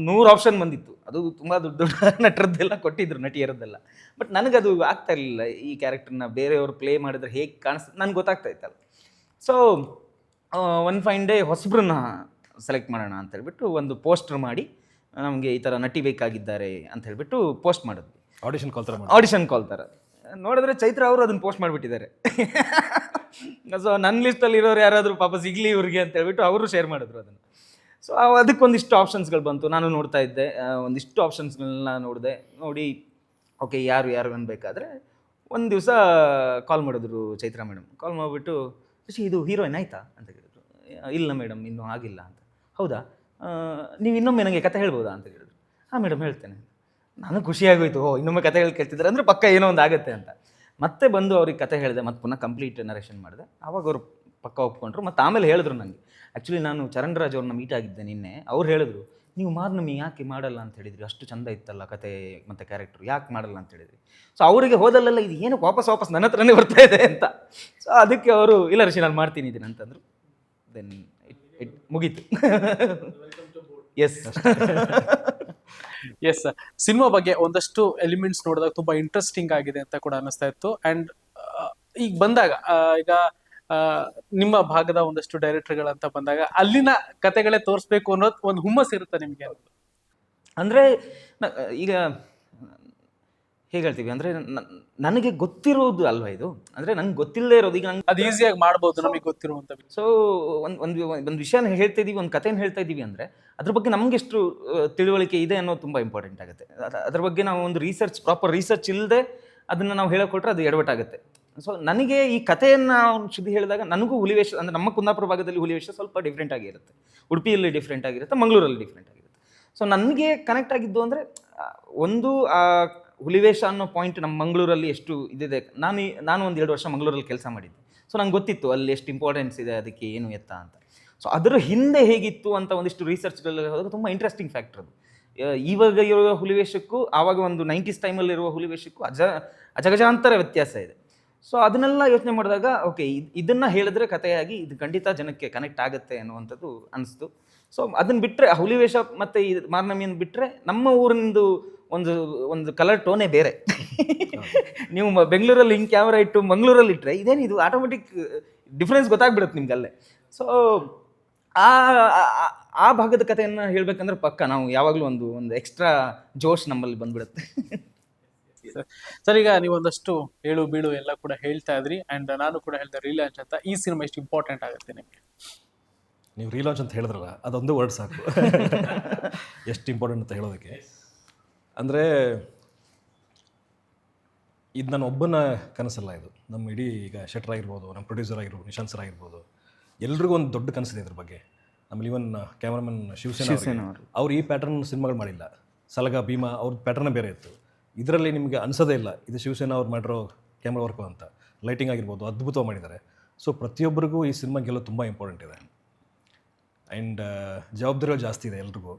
100 ಆಪ್ಷನ್ ಬಂದಿತ್ತು. ಅದು ತುಂಬ ದೊಡ್ಡ ನಟರದ್ದೆಲ್ಲ ಕೊಟ್ಟಿದ್ರು, ನಟಿಯರದ್ದೆಲ್ಲ. ಬಟ್ ನನಗದು ಆಗ್ತಾ ಇರಲಿಲ್ಲ. ಈ ಕ್ಯಾರೆಕ್ಟರ್ನ ಬೇರೆಯವರು ಪ್ಲೇ ಮಾಡಿದ್ರೆ ಹೇಗೆ ಕಾಣಿಸ್ತದೆ ನನಗೆ ಗೊತ್ತಾಗ್ತಾ ಇತ್ತಲ್ಲ. ಸೊ ಒನ್ ಫೈನ್ ಡೇ ಹೊಸಬ್ರನ್ನ ಸೆಲೆಕ್ಟ್ ಮಾಡೋಣ ಅಂತ ಹೇಳ್ಬಿಟ್ಟು ಒಂದು ಪೋಸ್ಟರ್ ಮಾಡಿ, ನಮಗೆ ಈ ಥರ ನಟಿ ಬೇಕಾಗಿದ್ದಾರೆ ಅಂತ ಹೇಳ್ಬಿಟ್ಟು ಪೋಸ್ಟ್ ಮಾಡಿದ್ವಿ. ಆಡಿಷನ್ ಕಾಲ್ ಥರ ನೋಡಿದ್ರೆ ಚೈತ್ರ ಅವರು ಅದನ್ನು ಪೋಸ್ಟ್ ಮಾಡಿಬಿಟ್ಟಿದ್ದಾರೆ. ಸೊ ನನ್ನ ಲಿಸ್ಟಲ್ಲಿರೋರು ಯಾರಾದರೂ ಪಾಪ ಸಿಗಲಿ ಇವ್ರಿಗೆ ಅಂತ ಹೇಳ್ಬಿಟ್ಟು ಅವರು ಶೇರ್ ಮಾಡಿದ್ರು ಅದನ್ನು. ಸೊ ಅದಕ್ಕೊಂದಿಷ್ಟು ಆಪ್ಷನ್ಸ್ಗಳು ಬಂತು. ನಾನು ನೋಡ್ತಾ ಇದ್ದೆ, ಒಂದಿಷ್ಟು ಆಪ್ಷನ್ಸ್ಗಳನ್ನ ನೋಡಿ ಓಕೆ ಯಾರು ಅನ್ಬೇಕಾದ್ರೆ ಒಂದು ದಿವಸ ಕಾಲ್ ಮಾಡಿದ್ರು ಚೈತ್ರ ಮೇಡಮ್. ಕಾಲ್ ಮಾಡಿಬಿಟ್ಟು ರಿಷಿ ಇದು ಹೀರೋಯಿನ್ ಆಯಿತಾ ಅಂತ ಕೇಳಿದ್ರು. ಇಲ್ಲ ಮೇಡಮ್ ಇನ್ನೂ ಆಗಿಲ್ಲ ಅಂತ. ಹೌದಾ, ನೀವು ಇನ್ನೊಮ್ಮೆ ನನಗೆ ಕತೆ ಹೇಳ್ಬೋದಾ ಅಂತ ಕೇಳಿದ್ರು. ಹಾಂ ಮೇಡಮ್ ಹೇಳ್ತೇನೆ. ನನಗೆ ಖುಷಿಯಾಗೋಯ್ತು, ಇನ್ನೊಮ್ಮೆ ಕತೆಗಳು ಕೇಳ್ತಿದ್ದಾರೆ ಅಂದರೆ ಪಕ್ಕ ಏನೋ ಒಂದು ಆಗುತ್ತೆ ಅಂತ. ಮತ್ತೆ ಬಂದು ಅವ್ರಿಗೆ ಕತೆ ಹೇಳಿದೆ, ಮತ್ತು ಪುನಃ ಕಂಪ್ಲೀಟ್ ನರೇಷನ್ ಮಾಡಿದೆ. ಆವಾಗ ಅವರು ಪಕ್ಕ ಒಪ್ಕೊಂಡ್ರು. ಮತ್ತು ಆಮೇಲೆ ಹೇಳಿದ್ರು ನನಗೆ, ಆ್ಯಕ್ಚುಲಿ ನಾನು ಚರಣ್ ರಾಜ್ ಅವ್ರನ್ನ ಮೀಟ್ ಆಗಿದ್ದೆ ನಿನ್ನೆ. ಅವ್ರು ಹೇಳಿದ್ರು, ನೀವು ಮಾರ್ನಮಿ ಯಾಕೆ ಮಾಡಲ್ಲ ಅಂತ ಹೇಳಿದ್ರಿ, ಅಷ್ಟು ಚಂದ ಇತ್ತಲ್ಲ ಕತೆ ಮತ್ತು ಕ್ಯಾರೆಕ್ಟ್ರು, ಯಾಕೆ ಮಾಡಲ್ಲ ಅಂತ ಹೇಳಿದ್ರಿ. ಸೊ ಅವರಿಗೆ ಹೋದಲ್ಲೆಲ್ಲ ಇದು ಏನು ವಾಪಸ್ ನನ್ನ ಹತ್ರನೇ ಬರ್ತಾ ಇದೆ ಅಂತ. ಸೊ ಅದಕ್ಕೆ ಅವರು ಇಲ್ಲ ರಿಷಿ ನಾನು ಮಾಡ್ತೀನಿ ಇದನ್ನು ಅಂತಂದರು. ದೆನ್ ಇಟ್ ಮುಗೀತು. ಎಸ್ ಸಿನಿಮಾ ಬಗ್ಗೆ ಒಂದಷ್ಟು ಎಲಿಮೆಂಟ್ಸ್ ನೋಡಿದಾಗ ತುಂಬಾ ಇಂಟ್ರೆಸ್ಟಿಂಗ್ ಆಗಿದೆ ಅಂತ ಕೂಡ ಅನಿಸ್ತಾ ಇತ್ತು. ಅಂಡ್ ಈಗ ಬಂದಾಗ ಈಗ ನಿಮ್ಮ ಭಾಗದ ಒಂದಷ್ಟು ಡೈರೆಕ್ಟರ್ಗಳಂತ ಬಂದಾಗ ಅಲ್ಲಿನ ಕತೆಗಳೇ ತೋರಿಸ್ಬೇಕು ಅನ್ನೋದು ಒಂದು ಹುಮ್ಮಸ್ ಇರುತ್ತೆ ನಿಮಗೆ? ಅಂದರೆ ಈಗ ಹೇಗೆ ಹೇಳ್ತೀವಿ ಅಂದರೆ ನನಗೆ ಗೊತ್ತಿರೋದು ಅಲ್ವಾ ಇದು, ಅಂದರೆ ನಂಗೆ ಗೊತ್ತಿಲ್ಲದೆ ಇರೋದು. ಈಗ ನಂಗೆ ಅದು ಈಸಿಯಾಗಿ ಮಾಡ್ಬೋದು ನಮಗೆ ಗೊತ್ತಿರುವಂಥ. ಸೊ ಒಂದು ವಿಷಯನ ಹೇಳ್ತಾ ಇದ್ದೀವಿ, ಒಂದು ಕಥೆನ ಹೇಳ್ತಾ ಇದ್ದೀವಿ ಅಂದರೆ ಅದ್ರ ಬಗ್ಗೆ ನಮಗೆಷ್ಟು ತಿಳುವಳಿಕೆ ಇದೆ ಅನ್ನೋದು ತುಂಬ ಇಂಪಾರ್ಟೆಂಟ್ ಆಗುತ್ತೆ. ಅದ್ರ ಬಗ್ಗೆ ನಾವು ಒಂದು ಪ್ರಾಪರ್ ರಿಸರ್ಚ್ ಇಲ್ಲದೆ ಅದನ್ನು ನಾವು ಹೇಳಿಕೊಟ್ರೆ ಅದು ಎಡವಟ್ಟಾಗುತ್ತೆ. ಸೊ ನನಗೆ ಈ ಕಥೆಯನ್ನು ಶುದ್ಧಿ ಹೇಳಿದಾಗ ನನಗೂ ಹುಲಿವೇಷ ಅಂದರೆ ನಮ್ಮ ಕುಂದಾಪುರ ಭಾಗದಲ್ಲಿ ಹುಲಿವೇಷ ಸ್ವಲ್ಪ ಡಿಫ್ರೆಂಟ್ ಆಗಿರುತ್ತೆ, ಉಡುಪಿಯಲ್ಲಿ ಡಿಫ್ರೆಂಟ್ ಆಗಿರುತ್ತೆ, ಮಂಗಳೂರಲ್ಲಿ ಡಿಫ್ರೆಂಟ್ ಆಗಿರುತ್ತೆ. ಸೊ ನನಗೆ ಕನೆಕ್ಟ್ ಆಗಿದ್ದು ಅಂದರೆ ಒಂದು ಹುಲಿವೇಷ ಅನ್ನೋ ಪಾಯಿಂಟ್ ನಮ್ಮ ಮಂಗಳೂರಲ್ಲಿ ಎಷ್ಟು ಇದಿದೆ. ನಾನು ಒಂದು 2 ವರ್ಷ ಮಂಗಳೂರಲ್ಲಿ ಕೆಲಸ ಮಾಡಿದ್ದೆ. ಸೊ ನಂಗೆ ಗೊತ್ತಿತ್ತು ಅಲ್ಲಿ ಎಷ್ಟು ಇಂಪಾರ್ಟೆನ್ಸ್ ಇದೆ, ಅದಕ್ಕೆ ಏನು ಎತ್ತ ಅಂತ. ಸೊ ಅದರ ಹಿಂದೆ ಹೇಗಿತ್ತು ಅಂತ ಒಂದಿಷ್ಟು ರಿಸರ್ಚ್ಗಳಲ್ಲಿ ಹೋದಾಗ ತುಂಬ ಇಂಟ್ರೆಸ್ಟಿಂಗ್ ಫ್ಯಾಕ್ಟರ್ ಅದು. ಇವಾಗ ಇರುವ ಹುಲಿವೇಷಕ್ಕೂ ಆವಾಗ ಒಂದು 90s ಟೈಮಲ್ಲಿರುವ ಹುಲಿವೇಷಕ್ಕೂ ಅಜಗಜಾಂತರ ವ್ಯತ್ಯಾಸ ಇದೆ. ಸೊ ಅದನ್ನೆಲ್ಲ ಯೋಚನೆ ಮಾಡಿದಾಗ ಓಕೆ ಇದನ್ನು ಹೇಳಿದ್ರೆ ಕಥೆಯಾಗಿ ಇದು ಖಂಡಿತ ಜನಕ್ಕೆ ಕನೆಕ್ಟ್ ಆಗುತ್ತೆ ಅನ್ನುವಂಥದ್ದು ಅನಿಸ್ತು. ಸೊ ಅದನ್ನು ಬಿಟ್ಟರೆ ಹುಲಿವೇಷ ಮತ್ತು ಈ ಮಾರ್ನಮಿಯನ್ನು ಬಿಟ್ಟರೆ ನಮ್ಮ ಊರಿಂದು ಒಂದು ಕಲರ್ ಟೋನೇ ಬೇರೆ. ನೀವು ಬೆಂಗಳೂರಲ್ಲಿ ಹಿಂಗೆ ಕ್ಯಾಮ್ರಾ ಇಟ್ಟು ಮಂಗಳೂರಲ್ಲಿ ಇಟ್ಟರೆ ಇದೇನಿದು ಆಟೋಮೆಟಿಕ್ ಡಿಫ್ರೆನ್ಸ್ ಗೊತ್ತಾಗ್ಬಿಡುತ್ತೆ ನಿಮ್ಗೆ ಅಲ್ಲೇ. ಸೊ ಆ ಭಾಗದ ಕಥೆಯನ್ನು ಹೇಳಬೇಕಂದ್ರೆ ಪಕ್ಕ ನಾವು ಯಾವಾಗಲೂ ಒಂದು ಎಕ್ಸ್ಟ್ರಾ ಜೋಶ್ ನಮ್ಮಲ್ಲಿ ಬಂದ್ಬಿಡುತ್ತೆ. ಸರ್ ಈಗ ನೀವು ಒಂದಷ್ಟು ಏಳು ಬೀಳು ಎಲ್ಲ ಕೂಡ ಹೇಳ್ತಾ ಇದ್ರಿ, ಅಂಡ್ ನಾನು ಕೂಡ ಹೇಳ್ದೆ ರೀಲಾಂಚ್ ಅಂತ. ಈ ಸಿನಿಮಾ ಎಷ್ಟು ಇಂಪಾರ್ಟೆಂಟ್ ಆಗುತ್ತೆ ನಿಮಗೆ? ನೀವು ರೀಲಾಂಚ್ ಅಂತ ಹೇಳಿದ್ರಲ್ಲ, ಅದೊಂದು ವರ್ಡ್ ಸಾಕು ಎಷ್ಟು ಇಂಪಾರ್ಟೆಂಟ್ ಅಂತ ಹೇಳೋದಕ್ಕೆ. ಅಂದರೆ ಇದು ನನ್ನ ಒಬ್ಬನ ಕನಸಲ್ಲ, ಇದು ನಮ್ಮ ಇಡೀ ಈಗ ಶೆಟ್ರ್ ಆಗಿರ್ಬೋದು, ನಮ್ಮ ಪ್ರೊಡ್ಯೂಸರ್ ಆಗಿರ್ಬೋದು, ನಿಶಾಂತ್ ಸರ್ ಆಗಿರ್ಬೋದು, ಎಲ್ರಿಗೂ ಒಂದು ದೊಡ್ಡ ಕನಸಿದೆ ಇದ್ರ ಬಗ್ಗೆ. ಆಮೇಲೆ ಇವನ್ ಕ್ಯಾಮ್ರಾಮನ್ ಶಿವಸೇನಾ ಅವ್ರು ಈ ಪ್ಯಾಟರ್ನ್ ಸಿನಿಮಾಗಳು ಮಾಡಿಲ್ಲ. ಸಲಗ ಭೀಮಾ ಅವ್ರ ಪ್ಯಾಟರ್ನೇ ಬೇರೆ ಇತ್ತು. ಇದರಲ್ಲಿ ನಿಮಗೆ ಅನಿಸೋದೇ ಇಲ್ಲ ಇದು ಶಿವಸೇನಾ ಅವ್ರು ಮಾಡಿರೋ ಕ್ಯಾಮ್ರಾ ವರ್ಕು ಅಂತ. ಲೈಟಿಂಗ್ ಆಗಿರ್ಬೋದು ಅದ್ಭುತವಾಗಿ ಮಾಡಿದ್ದಾರೆ. ಸೊ ಪ್ರತಿಯೊಬ್ಬರಿಗೂ ಈ ಸಿನಿಮಾ ಗೆಲ್ಲೋದು ತುಂಬ ಇಂಪಾರ್ಟೆಂಟ್ ಇದೆ. ಆ್ಯಂಡ್ ಜವಾಬ್ದಾರಿಗಳು ಜಾಸ್ತಿ ಇದೆ ಎಲ್ರಿಗೂ,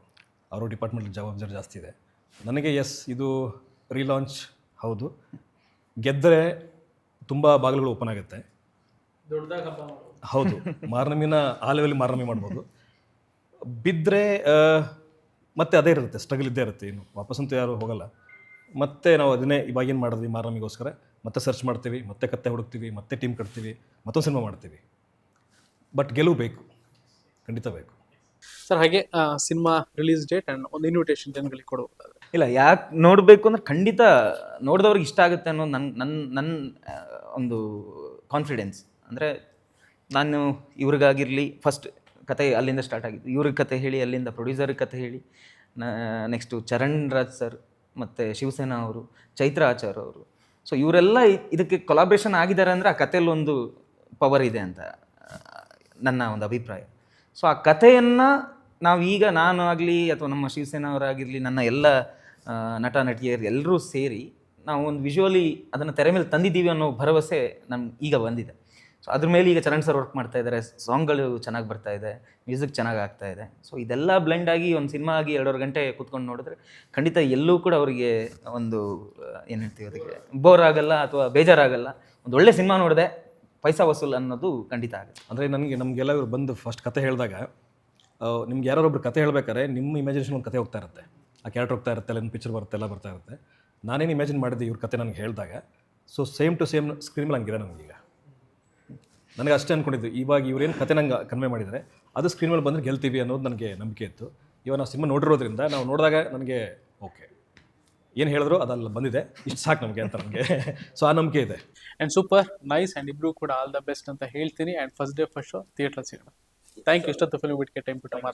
ಅವ್ರ ಡಿಪಾರ್ಟ್ಮೆಂಟ್ ಜವಾಬ್ದಾರಿ ಜಾಸ್ತಿ ಇದೆ. ನನಗೆ ಇದು ರೀಲಾಂಚ್ ಹೌದು, ಗೆದ್ದರೆ ತುಂಬ ಬಾಗಿಲುಗಳು ಓಪನ್ ಆಗುತ್ತೆ. ಹೌದು, ಮಾರ್ನಮಿನ ಆ ಲೆವೆಲ್ ಮಾರ್ನಮಿ ಮಾಡ್ಬೋದು. ಬಿದ್ದರೆ ಮತ್ತೆ ಅದೇ ಇರುತ್ತೆ, ಸ್ಟ್ರಗಲ್ ಇದ್ದೇ ಇರುತ್ತೆ, ಇನ್ನು ವಾಪಸ್ಸಂತೂ ಯಾರು ಹೋಗಲ್ಲ. ಮತ್ತೆ ನಾವು ಅದನ್ನೇ ಇವಾಗೇನು ಮಾಡಿದ್ವಿ ಮಾರ್ನಮಿಗೋಸ್ಕರ ಮತ್ತೆ ಸರ್ಚ್ ಮಾಡ್ತೀವಿ, ಮತ್ತೆ ಕತ್ತೆ ಹುಡುಕ್ತೀವಿ, ಮತ್ತೆ ಟೀಮ್ ಕಟ್ತೀವಿ, ಮತ್ತೊಂದು ಸಿನಿಮಾ ಮಾಡ್ತೀವಿ. ಬಟ್ ಗೆಲುವು ಬೇಕು, ಖಂಡಿತ ಬೇಕು. ಸರ್ ಹಾಗೆ ಸಿನಿಮಾ ರಿಲೀಸ್ ಡೇಟ್ ಅಂಡ್ ಒಂದು ಇನ್ವಿಟೇಷನ್ ಜನಗಳಿಗೆ ಕೊಡಬಹುದಾದ್ರೆ? ಇಲ್ಲ, ಯಾಕೆ ನೋಡಬೇಕು ಅಂದ್ರೆ ಖಂಡಿತ ನೋಡಿದವ್ರಿಗೆ ಇಷ್ಟ ಆಗುತ್ತೆ ಅನ್ನೋದು ನನ್ನ ಒಂದು ಕಾನ್ಫಿಡೆನ್ಸ್. ಅಂದರೆ ನಾನು ಇವ್ರಿಗಾಗಿರಲಿ ಫಸ್ಟ್ ಕತೆ ಅಲ್ಲಿಂದ ಸ್ಟಾರ್ಟ್ ಆಗಿದ್ದು, ಇವ್ರಿಗೆ ಕತೆ ಹೇಳಿ ಅಲ್ಲಿಂದ ಪ್ರೊಡ್ಯೂಸರ್ಗೆ ಕತೆ ಹೇಳಿ, ನೆಕ್ಸ್ಟು ಚರಣ್ ರಾಜ್ ಸರ್ ಮತ್ತು ಶಿವಸೇನಾ ಅವರು, ಚೈತ್ರ ಆಚಾರ್ ಅವರು, ಸೊ ಇವರೆಲ್ಲ ಇದಕ್ಕೆ ಕೊಲಾಬ್ರೇಷನ್ ಆಗಿದ್ದಾರೆ ಅಂದರೆ ಆ ಕಥೆಯಲ್ಲಿ ಒಂದು ಪವರ್ ಇದೆ ಅಂತ ನನ್ನ ಒಂದು ಅಭಿಪ್ರಾಯ. ಸೊ ಆ ಕಥೆಯನ್ನು ನಾವು ಈಗ ನಾನು ಆಗಲಿ ಅಥವಾ ನಮ್ಮ ಶಿವಸೇನಾ ಅವರಾಗಿರಲಿ, ನನ್ನ ಎಲ್ಲ ನಟ ನಟಿಯರು ಎಲ್ಲರೂ ಸೇರಿ ನಾವು ಒಂದು ವಿಜುವಲಿ ಅದನ್ನು ತೆರೆ ಮೇಲೆ ತಂದಿದ್ದೀವಿ ಅನ್ನೋ ಭರವಸೆ ನಮ್ಗೆ ಈಗ ಬಂದಿದೆ. ಸೊ ಅದ್ರ ಮೇಲೆ ಈಗ ಚರಣ್ ಸರ್ ವರ್ಕ್ ಮಾಡ್ತಾ ಇದ್ದಾರೆ, ಸಾಂಗ್ಗಳು ಚೆನ್ನಾಗಿ ಬರ್ತಾ ಇದೆ, ಮ್ಯೂಸಿಕ್ ಚೆನ್ನಾಗಿ ಆಗ್ತಾ ಇದೆ. ಸೊ ಇದೆಲ್ಲ ಬ್ಲೆಂಡ್ ಆಗಿ ಒಂದು ಸಿನಿಮಾ ಆಗಿ 2.5 ಗಂಟೆ ಕೂತ್ಕೊಂಡು ನೋಡಿದ್ರೆ ಖಂಡಿತ ಎಲ್ಲೂ ಕೂಡ ಅವರಿಗೆ ಒಂದು ಏನು ಹೇಳ್ತೀವಿ ಅದಕ್ಕೆ ಬೋರ್ ಆಗಲ್ಲ ಅಥವಾ ಬೇಜಾರಾಗಲ್ಲ. ಒಂದು ಒಳ್ಳೆ ಸಿನಿಮಾ ನೋಡಿದೆ, ಪೈಸಾ ವಸೂಲ್ ಅನ್ನೋದು ಖಂಡಿತ ಆಗುತ್ತೆ. ಅಂದರೆ ನಮಗೆಲ್ಲ ಇವ್ರು ಬಂದು ಫಸ್ಟ್ ಕತೆ ಹೇಳಿದಾಗ ನಿಮ್ಗೆ ಯಾರೊಬ್ರು ಕತೆ ಹೇಳ್ಬೇಕಾದ್ರೆ ನಿಮ್ಮ ಇಮ್ಯಾಜಿನೇಷನ್ ಒಂದು ಕತೆ ಹೋಗ್ತಾ ಇರುತ್ತೆ, ಆ ಕ್ಯಾರೆಕ್ಟರ್ ಹೋಗ್ತಾ ಇರುತ್ತೆ, ಅಲ್ಲಿ ಪಿಕ್ಚರ್ ಬರುತ್ತೆ, ಎಲ್ಲ ಬರ್ತಾ ಇರುತ್ತೆ. ನಾನೇನು ಇಮ್ಯಾಜಿನ್ ಮಾಡಿದ್ದೆ ಇವ್ರ ಕತೆ ನನಗೆ ಹೇಳಿದಾಗ, so same to same screen ಮೇಲೆ ಹಂಗಿದೆ ನಮಗೀಗ. ನನಗೆ ಅಷ್ಟೇ ಅಂದ್ಕೊಂಡಿದ್ದು, ಇವಾಗ ಇವ್ರೇನು ಕತೆ ನಂಗೆ ಕನ್ವೆ ಮಾಡಿದರೆ ಅದು ಸ್ಕ್ರೀನ್ ಮೇಲೆ ಬಂದರೆ ಗೆಲ್ತೀವಿ ಅನ್ನೋದು ನನಗೆ ನಂಬಿಕೆ ಇತ್ತು. ಇವಾಗ ನಾವು ಸಿನಿಮಾ ನೋಡಿರೋದ್ರಿಂದ ನಾವು ನೋಡಿದಾಗ ನನಗೆ ಓಕೆ ಏನು ಹೇಳಿದ್ರು ಅದಲ್ಲ ಬಂದಿದೆ, ಇಷ್ಟು ಸಾಕು ನಮಗೆ ಅಂತ ನನಗೆ. ಸೊ ಆ ನಂಬಿಕೆ ಇದೆ. ಆ್ಯಂಡ್ ಸೂಪರ್ ನೈಸ್ ಆ್ಯಂಡ್ ಇಬ್ರು ಕೂಡ ಆಲ್ ದ ಬೆಸ್ಟ್ ಅಂತ ಹೇಳ್ತೀನಿ. And first day first show theatre ಸಿಗೋಣ. Thank you. ಇಷ್ಟೊತ್ತು ಫಿಲ್ಮ್ ಬಿಟ್ಗೆ ಟೈಮ್ ಬಿಟ್ಟು